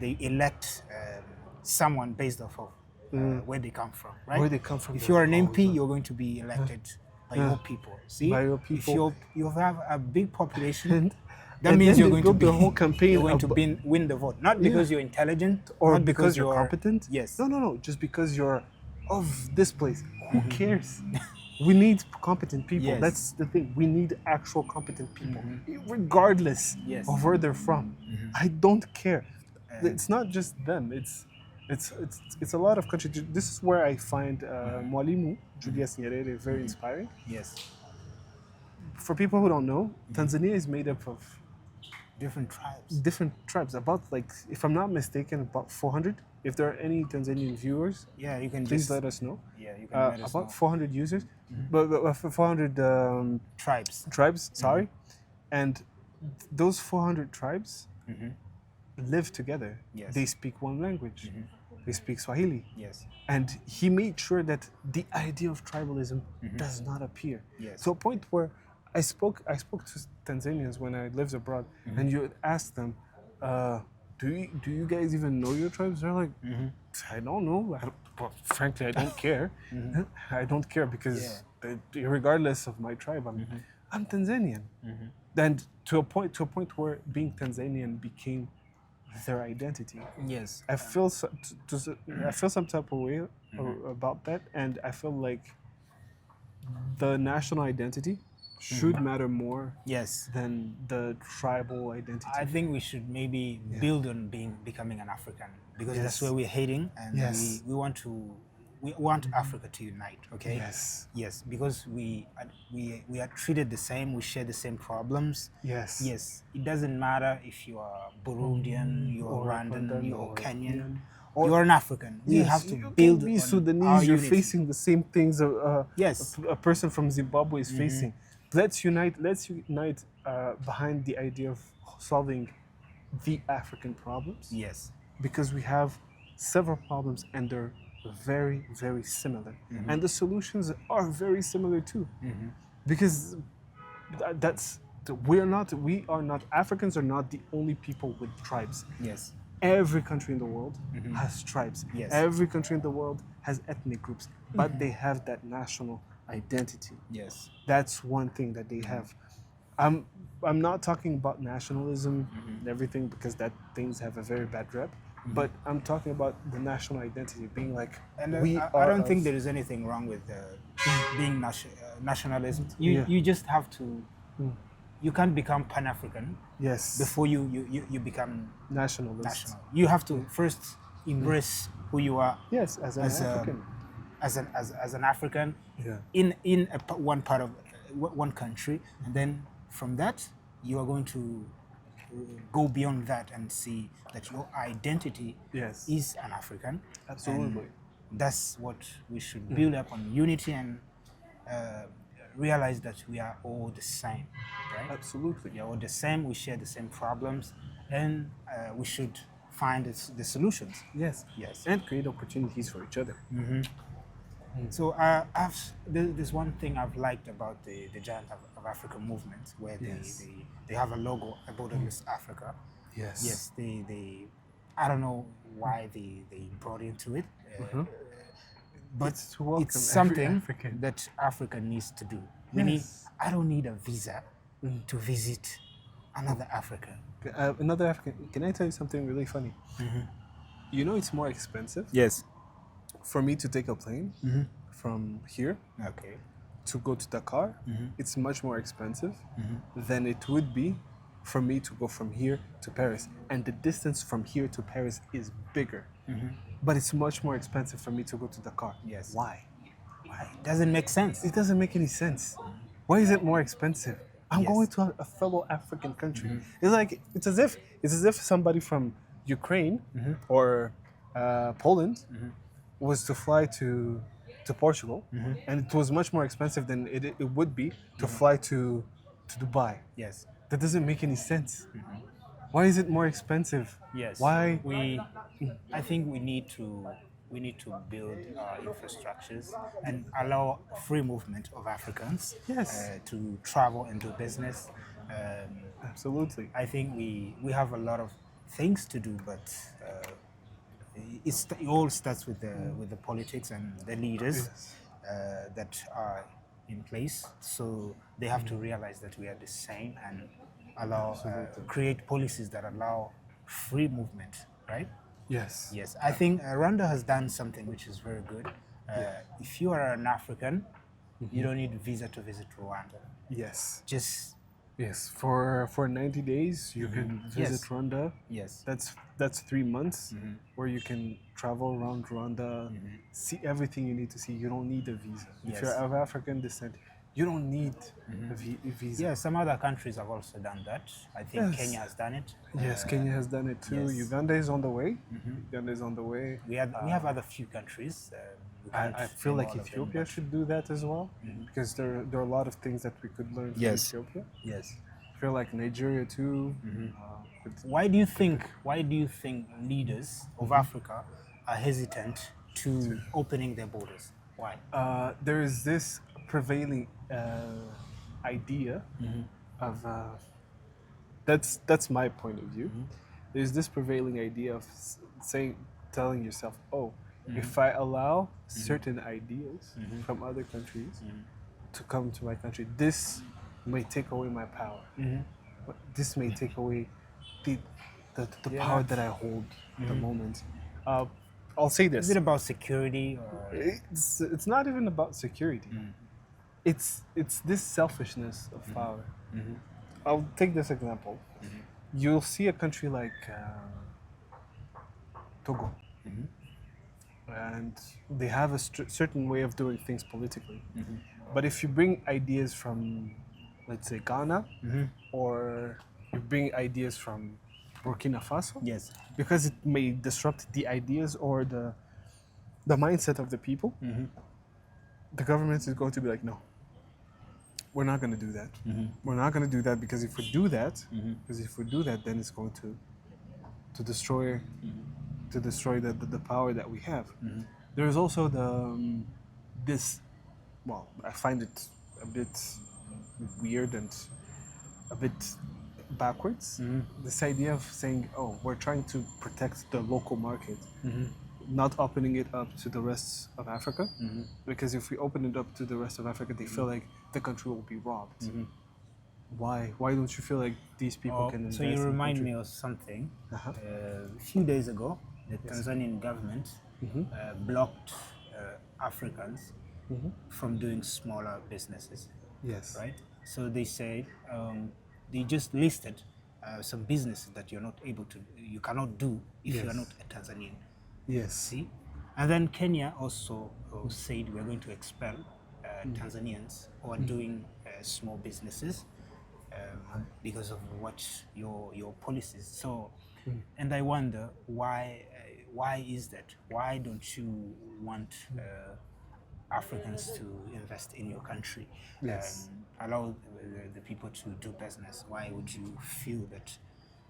they elect someone based off of where they come from, right? Where they come from, If you're an they're MP, you're going to be elected by your people. See, By your if people. you have a big population, That and means then you're they going to built be their whole campaign you're going to abo- win the vote, not because you're intelligent or not because you're you're competent. Yes. No. Just because you're of this place. Who cares? We need competent people. Yes. That's the thing. We need actual competent people, regardless Yes. of where they're from. I don't care. It's not just them. It's a lot of countries. This is where I find Mwalimu Julius Nyerere very inspiring. Yes. For people who don't know, Tanzania is made up of Different tribes. about, like, if I'm not mistaken, about 400. If there are any Tanzanian viewers, Yeah, you can please just let us know. Yeah, you can let us About know. 400 users, but 400 Tribes. tribes, sorry. And those 400 tribes live together. Yes. They speak one language. They speak Swahili. Yes. And he made sure that the idea of tribalism does not appear. Yes. To a point where I spoke to Tanzanians when I lived abroad, and you would ask them, do you guys even know your tribes? They're like, I don't know. Well, frankly, I don't care. I don't care because regardless of my tribe, I'm Tanzanian. And to a point where being Tanzanian became their identity. Yes. I feel I feel some type of way about that, and I feel like the national identity should matter more Yes. than the tribal identity. I think we should maybe build on becoming an African, because that's Yes. where we're heading, and Yes. we want Africa to unite. Okay. Yes. Because we are treated the same. We share the same problems. Yes. Yes. It doesn't matter if you are Burundian, you're Or Rwandan, Rwandan, you're or Kenyan, or- you're an African. We Yes, have to you build can be on Sudanese. our You're unity. facing the same things Yes. a person from Zimbabwe is facing. Let's unite. Let's unite behind the idea of solving the African problems, Yes. because we have several problems and they're very, very similar, and the solutions are very similar too. Because we are not Africans are not the only people with tribes. Yes. Every country in the world has tribes. Yes. Every country in the world has ethnic groups, but they have that national identity. Yes. That's one thing that they have. I'm not talking about nationalism and everything, because that things have a very bad rep. But I'm talking about the national identity being like, And I I don't think there is anything wrong with being nationalism. You just have to. You can't become Pan-African yes before you become nationalist. national. You have to first embrace who you are Yes, as an African. as an African Yeah. in one part of one country, and then from that you are going to go beyond that and see that your identity Yes. is an African. Absolutely. And that's what we should build up on unity, and realize that we are all the same, right? Absolutely. We are all the same. We share the same problems, and we should find the solutions. Yes. Yes. And create opportunities for each other. So there's one thing I've liked about the Giant of Africa movement, where they have a logo, a borderless Africa. Yes. Yes, they I don't know why they brought into it, but It's to welcome it's every something African. that Africa needs to do. Yes. I don't need a visa to visit another Africa. Another African. Can I tell you something really funny? You know, it's more expensive Yes. for me to take a plane from here Okay. to go to Dakar. It's much more expensive than it would be for me to go from here to Paris. And the distance from here to Paris is bigger. But it's much more expensive for me to go to Dakar. Yes. Why? It doesn't make sense. It doesn't make any sense. Why is it more expensive? I'm Yes. going to a fellow African country. It's as if somebody from Ukraine or Poland was to fly to Portugal, and it was much more expensive than it would be to fly to Dubai. Yes. That doesn't make any sense. Why is it more expensive? Yes. Why? I think we need to build infrastructures and allow free movement of Africans. Yes. To travel and do business. Absolutely. I think we have a lot of things to do, but it all starts with the politics and the leaders Yes. that are in place. So they have to realize that we are the same, and allow create policies that allow free movement, right? Yes. Yes, I think Rwanda has done something which is very good. If you are an African, you don't need visa to visit Rwanda. Yes. Just Yes. For 90 days, you can visit Yes. Rwanda. yes, That's 3 months where you can travel around Rwanda, see everything you need to see. You don't need a visa. If you're Yes. of African descent, you don't need a visa. yeah. Some other countries have also done that. I think Yes. Kenya has done it. Yes, Kenya has done it too. yes. Uganda is on the way. Uganda is on the way. We have other few countries. We can't I feel name like all of them, Ethiopia but- should do that as well because there are a lot of things that we could learn from Yes. Ethiopia. Yes. I feel like Nigeria too. Why do you think leaders of Africa are hesitant to opening their borders? Why? There is this prevailing idea of that's my point of view. There's this prevailing idea of telling yourself, oh, if I allow certain ideas from other countries to come to my country, this may take away my power. But this may take away the power that I hold at the moment. I'll say this. Is it about security or? It's not even about security. It's this selfishness of power. I'll take this example. You'll see a country like Togo, and they have a certain way of doing things politically. But if you bring ideas from, let's say, Ghana, or you bring ideas from Burkina Faso, Yes. because it may disrupt the ideas or the mindset of the people, the government is going to be like, no, we're not going to do that. We're not going to do that because if we do that, then it's going to destroy the power that we have. There's also this. Well, I find it a bit weird and a bit backwards. This idea of saying, oh, we're trying to protect the local market, not opening it up to the rest of Africa, because if we open it up to the rest of Africa, they feel like the country will be robbed. Why? Why don't you feel like these people can invest So you in the remind country? me of something. A few days ago, the Tanzanian government blocked Africans from doing smaller businesses. Yes. Right? So they said they just listed some businesses that you cannot do if you are Yes. not a Tanzanian. Yes. See? And then Kenya also said we're going to expel Tanzanians who are doing small businesses because of what your policies. So, and I wonder why is that? Why don't you want Africans to invest in your country? Yes. Allow the people to do business. Why would you feel that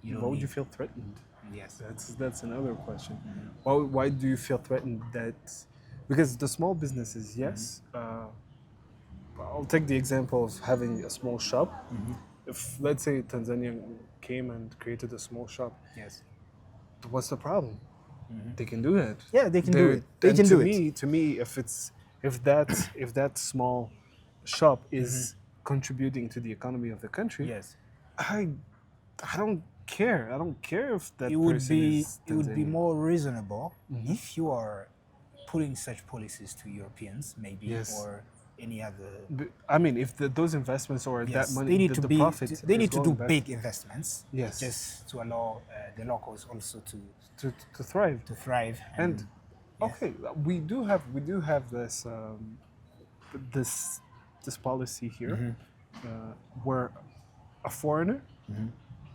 you don't Why would you need- feel threatened? Yes. That's another question. Why do you feel threatened that? Because the small businesses, yes. I'll take the example of having a small shop. If let's say Tanzania came and created a small shop, Yes. what's the problem? They can do that. Yeah, they can do They're- it. They and can to do me, it. To me, if that small shop is contributing to the economy of the country, Yes. I don't care. I don't care if that It would person be is it would be Tanzanian. more reasonable if you are putting such policies to Europeans, maybe, Yes. or any other. I mean, if those investments or that Yes, money, they need to the be. profit They is need to do going back big investments. Yes. Just to allow the locals also to thrive. to thrive. And yes. okay, we do have this policy here where a foreigner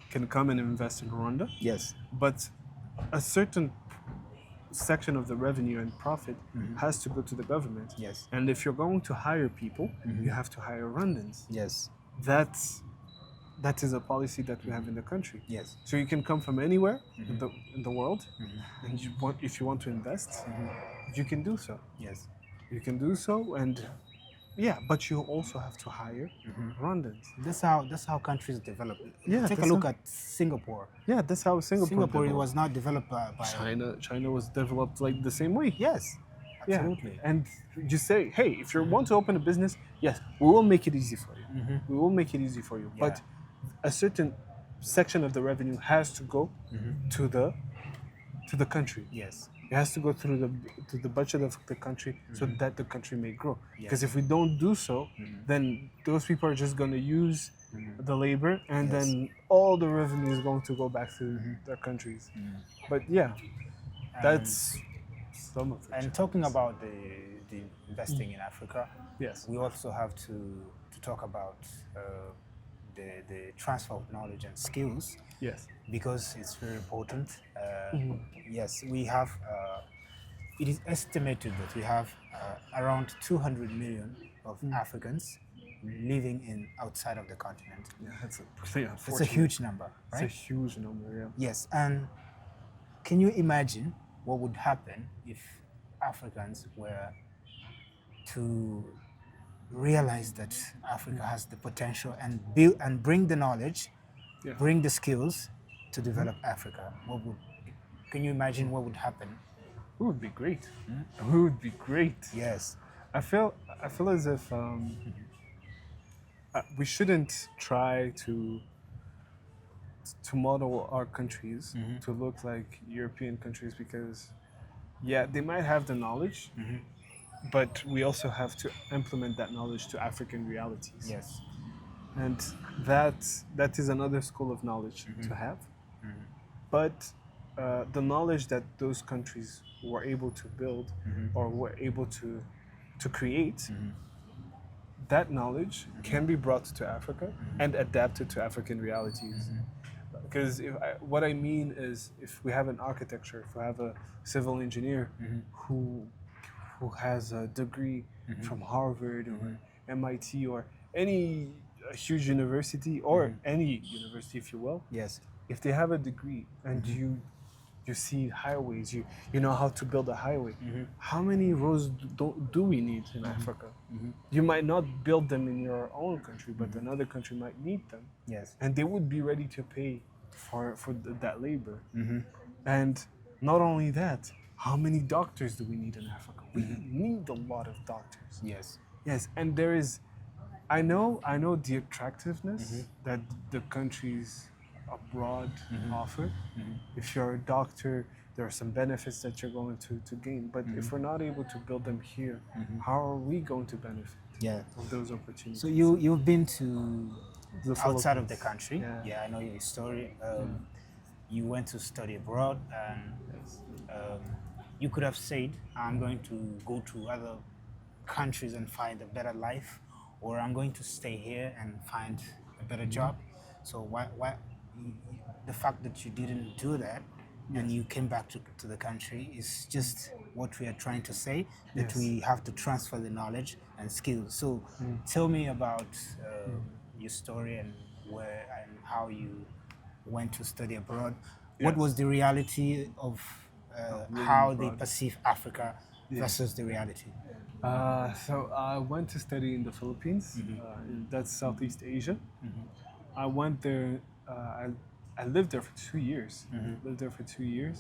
can come and invest in Rwanda, Yes. but a certain section of the revenue and profit has to go to the government. Yes. And if you're going to hire people, you have to hire Rwandans. Yes. That is a policy that we have in the country. Yes. So you can come from anywhere in the world, and if you want to invest, you can do so. Yes. You can do so, and yeah, but you also have to hire Rwandans. That's how countries develop. Yeah, Take a that's look how- at Singapore. Yeah, that's how Singapore developed. was not developed by China was developed like the same way. Yes. Yeah. Absolutely. And you say, hey, if you want to open a business, yes, we will make it easy for you. We will make it easy for you. But a certain section of the revenue has to go to the country. Yes. It has to go through the budget of the country so that the country may grow. Yes. Because if we don't do so, then those people are just going to use the labor, and Yes. then all the revenue is going to go back to their countries. But yeah, that's some of it. And talking about the investing in Africa, Yes. we also have to talk about the transfer of knowledge and skills, Yes. because it's very important. Yes, we have. It is estimated that we have around 200 million of Africans living in outside of the continent. Yeah, that's pretty It's a unfortunate. huge number, It's right? a huge number, yeah. Yes, and can you imagine what would happen if Africans were to realize that Africa has the potential and build and bring the knowledge, Yeah. bring the skills to develop Africa? Can you imagine what would happen? It would be great. It would be great. Yes. I feel as if we shouldn't try to model our countries to look like European countries, because yeah, they might have the knowledge, but we also have to implement that knowledge to African realities. Yes. And that is another school of knowledge to have. But the knowledge that those countries were able to build or were able to create, that knowledge can be brought to Africa and adapted to African realities. Because what I mean is, if we have an architecture, if we have a civil engineer who has a degree from Harvard or MIT or any huge university, or any university, if you will, Yes. if they have a degree and you see highways, you know how to build a highway. How many roads do we need in Africa? You might not build them in your own country, but another country might need them, Yes. and they would be ready to pay for that labor. And not only that, how many doctors do we need in Africa? We need a lot of doctors. Yes. Yes, and there is, I know the attractiveness that the countries abroad offer. If you're a doctor, there are some benefits that you're going to gain. But if we're not able to build them here, how are we going to benefit Yeah. of those opportunities? So you've been to The outside of the Philippines. country. Yeah. I know your story. You went to study abroad, and you could have said, I'm going to go to other countries and find a better life, or I'm going to stay here and find a better job. So why the fact that you didn't do that and you came back to the country is just what we are trying to say, that Yes. we have to transfer the knowledge and skills. So tell me about your story and where and how you went to study abroad. What Yes. was the reality of living how they abroad. perceive Africa versus the reality? So I went to study in the Philippines. That's Southeast Asia. I went there. I lived there for 2 years. Lived there for 2 years,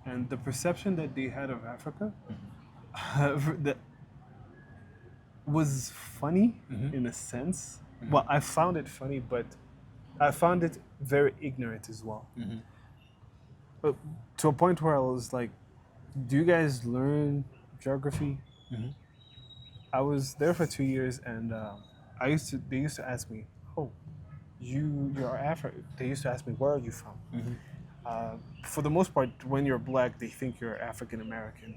and the perception that they had of Africa that was funny in a sense. Well, I found it funny, but I found it very ignorant as well. But to a point where I was like, "Do you guys learn geography?" I was there for 2 years, and they used to ask me, "Oh, you're African." They used to ask me, "Where are you from?" For the most part, when you're black, they think you're African American.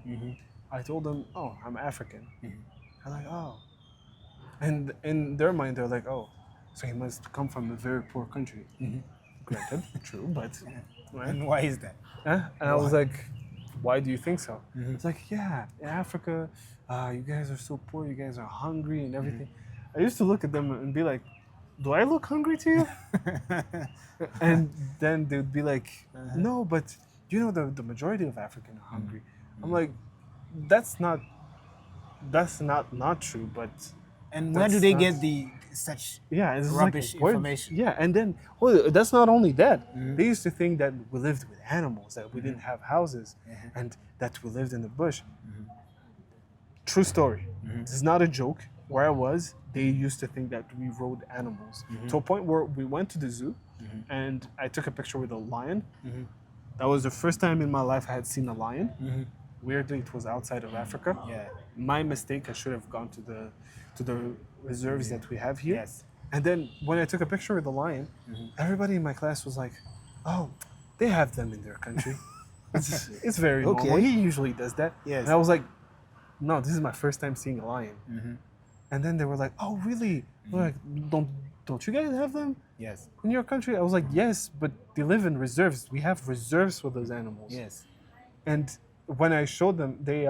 I told them, "Oh, I'm African." They're like, "Oh," and in their mind, they're like, "Oh, so he must come from a very poor country." Granted, true, but right? And why is that? And I was like, "Why do you think so?" It's like, "Yeah, in Africa, you guys are so poor, you guys are hungry and everything." I used to look at them and be like, "Do I look hungry to you?" And then they'd be like, "No, but you know the majority of African are hungry." I'm like, that's not true, but And where do That's they not- get such yeah, it's rubbish like, where- information? Yeah, and then that's not only that. They used to think that we lived with animals, that we didn't have houses, and that we lived in the bush. True story. This is not a joke. where I was, they used to think that we rode animals to a point where we went to the zoo, and I took a picture with a lion. That was the first time in my life I had seen a lion. Weirdly, it was outside of Africa. Yeah. My mistake. I should have gone to the reserves that we have here. Yes. And then when I took a picture with the lion, everybody in my class was like, "Oh, they have them in their country. It's very normal. Okay. He usually does that." Yes. And I was like, "No, this is my first time seeing a lion." And then they were like, "Oh, really? Like, don't you guys have them Yes. in your country?" I was like, "Yes, but they live in reserves. We have reserves for those animals." Yes. And when I showed them, they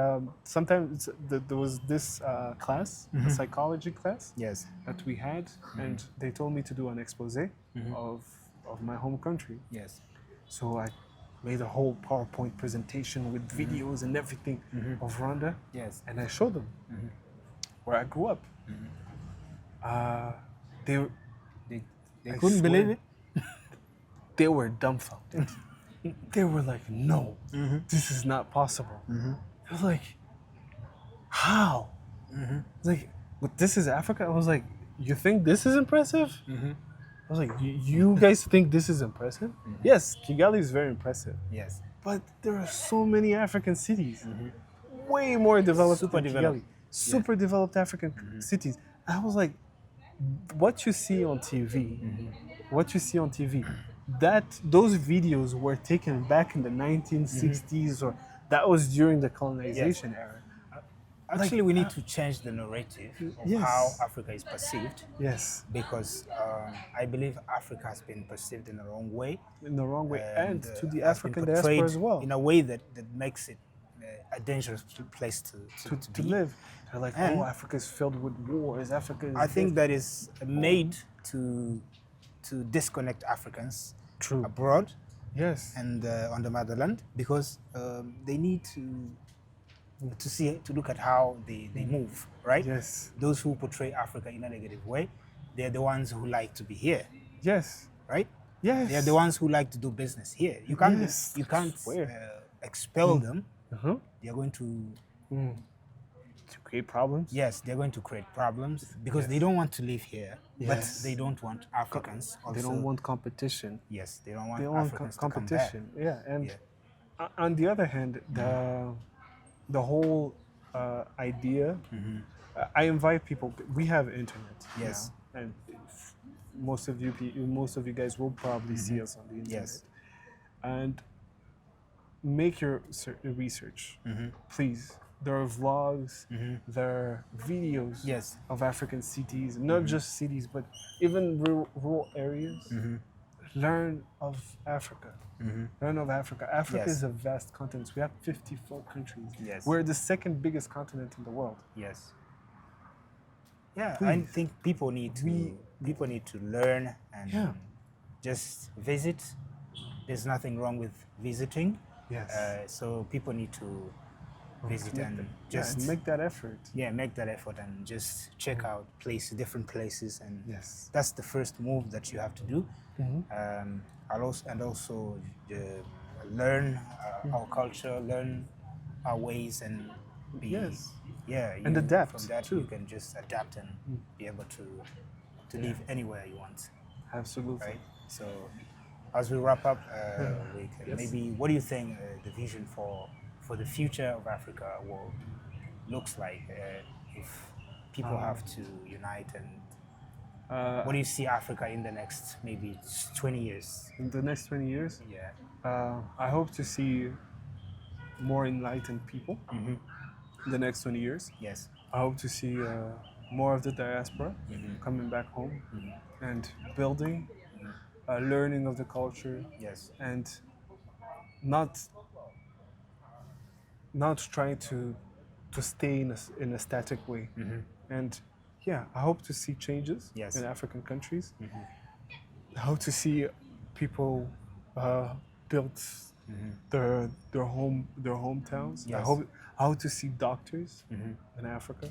sometimes there was this class, a psychology class Yes. that we had, and they told me to do an expose of my home country. Yes. So I made a whole PowerPoint presentation with videos and everything of Rwanda, Yes. and I showed them where I grew up. They They I couldn't swear. believe it. they were dumbfounded. They were like, "No, this is not possible." I was like, "How?" It's like, "But this is Africa." I was like, "You think this is impressive?" I was like, "You guys think this is impressive?" Yes, Kigali is very impressive, Yes. but there are so many African cities, way more developed Super than developed. Kigali, super developed African cities. I was like, what you see on TV, what you see on TV, those videos were taken back in the 1960s, or that was during the colonization era. Actually, we need to change the narrative of Yes. how Africa is perceived, Yes, because I believe Africa has been perceived in the wrong way, in the wrong way, and to the has been African portrayed diaspora as well, in a way that makes it a dangerous place to be. live. They're like, And- "Oh, Africa is filled with wars. Africa is." I think that is made to disconnect Africans True. abroad Yes. and on the motherland, because they need to look at how they move, right? Yes. Those who portray Africa in a negative way, they're the ones who like to be here, Yes. right? Yes. They're the ones who like to do business here. You can't Yes, you I can't swear. expel them. Uh-huh. They're going to To create problems. yes, they're going to create problems because they don't want to live here, Yes. but they don't want Africans also. They don't want competition. Yes, they don't want They want Africans to come back. competition. Yeah, and Yeah. on the other hand, the whole idea. I invite people. We have internet. Yes. now, and most of you guys will probably see us on the internet. Yes. And make your research, please. There are vlogs, there are videos Yes. of African cities, not just cities, but even rural areas. Learn of Africa. Learn of Africa. Africa Yes. is a vast continent. We have 54 countries. Yes. We're the second biggest continent in the world. Yes. Yeah, I Please. think people need to learn and Yeah. just visit. There's nothing wrong with visiting. Yes. So people need to visit and just and make that effort. make that effort and just check out different places, and Yes. that's the first move that you have to do. Also learn our culture, learn our ways, and be Yes. yeah, And adapt, From that, too. you can just adapt and be able to live anywhere you want, Absolutely. right? So, as we wrap up, we can Yes. maybe what do you think the vision for the future of Africa looks like if people have to unite, and what do you see Africa in the next maybe 20 years? In the next 20 years, Yeah. I hope to see more enlightened people in the next 20 years. Yes. I hope to see more of the diaspora coming back home and building, learning of the culture, Yes. and not trying to stay in a static way. And yeah, I hope to see changes Yes. in African countries. I hope to see people build their hometowns. Yes. I hope to see doctors in Africa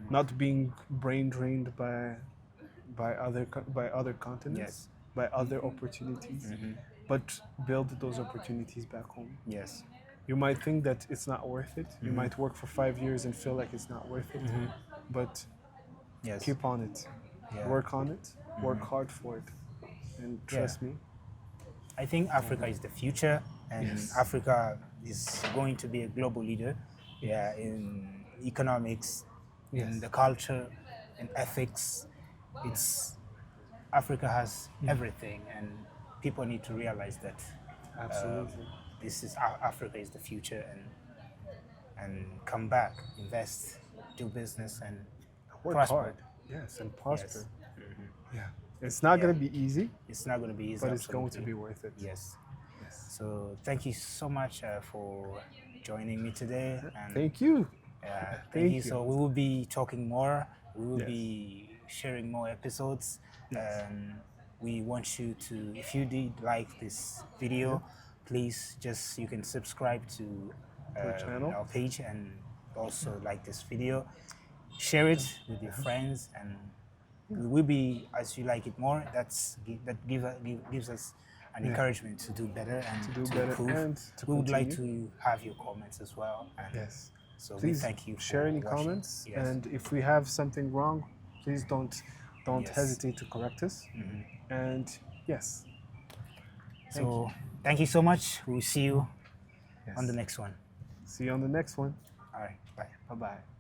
not being brain drained by other continents, Yes. by other opportunities, but build those opportunities back home. Yes. You might think that it's not worth it. You might work for 5 years and feel like it's not worth it, but Yes. keep on it, Yeah. work on it, work hard for it, and trust me. I think Africa is the future, and Yes. Africa is going to be a global leader. Yeah, in economics, in Yes. the culture, in ethics. It's Africa has everything, and people need to realize that Absolutely. this is Africa is the future, and come back, invest, do business, and Work prosper. hard. Yes, and prosper. Yes. Yeah. It's not Yeah. going to be easy, It's not going to be easy, but it's going to absolutely. be worth it. Yes. Yes. So thank you so much for joining me today. And Thank you. thank Thank you. you. So we will be talking more. We will Yes. be sharing more episodes. Yes. We want you to, if you did like this video, please just you can subscribe to our channel. our page and also like this video. Share it with your friends, and we will be as you like it more. Gives us an encouragement to do better and to, do better improve. and to We would like continue. to have your comments as well. And Yes. so Please we thank you for share any watching. comments, Yes. and if we have something wrong, please don't Yes. hesitate to correct us. And yes, So thank you so much. We'll see you yes. on the next one. See you on the next one. All right. Bye. Bye bye.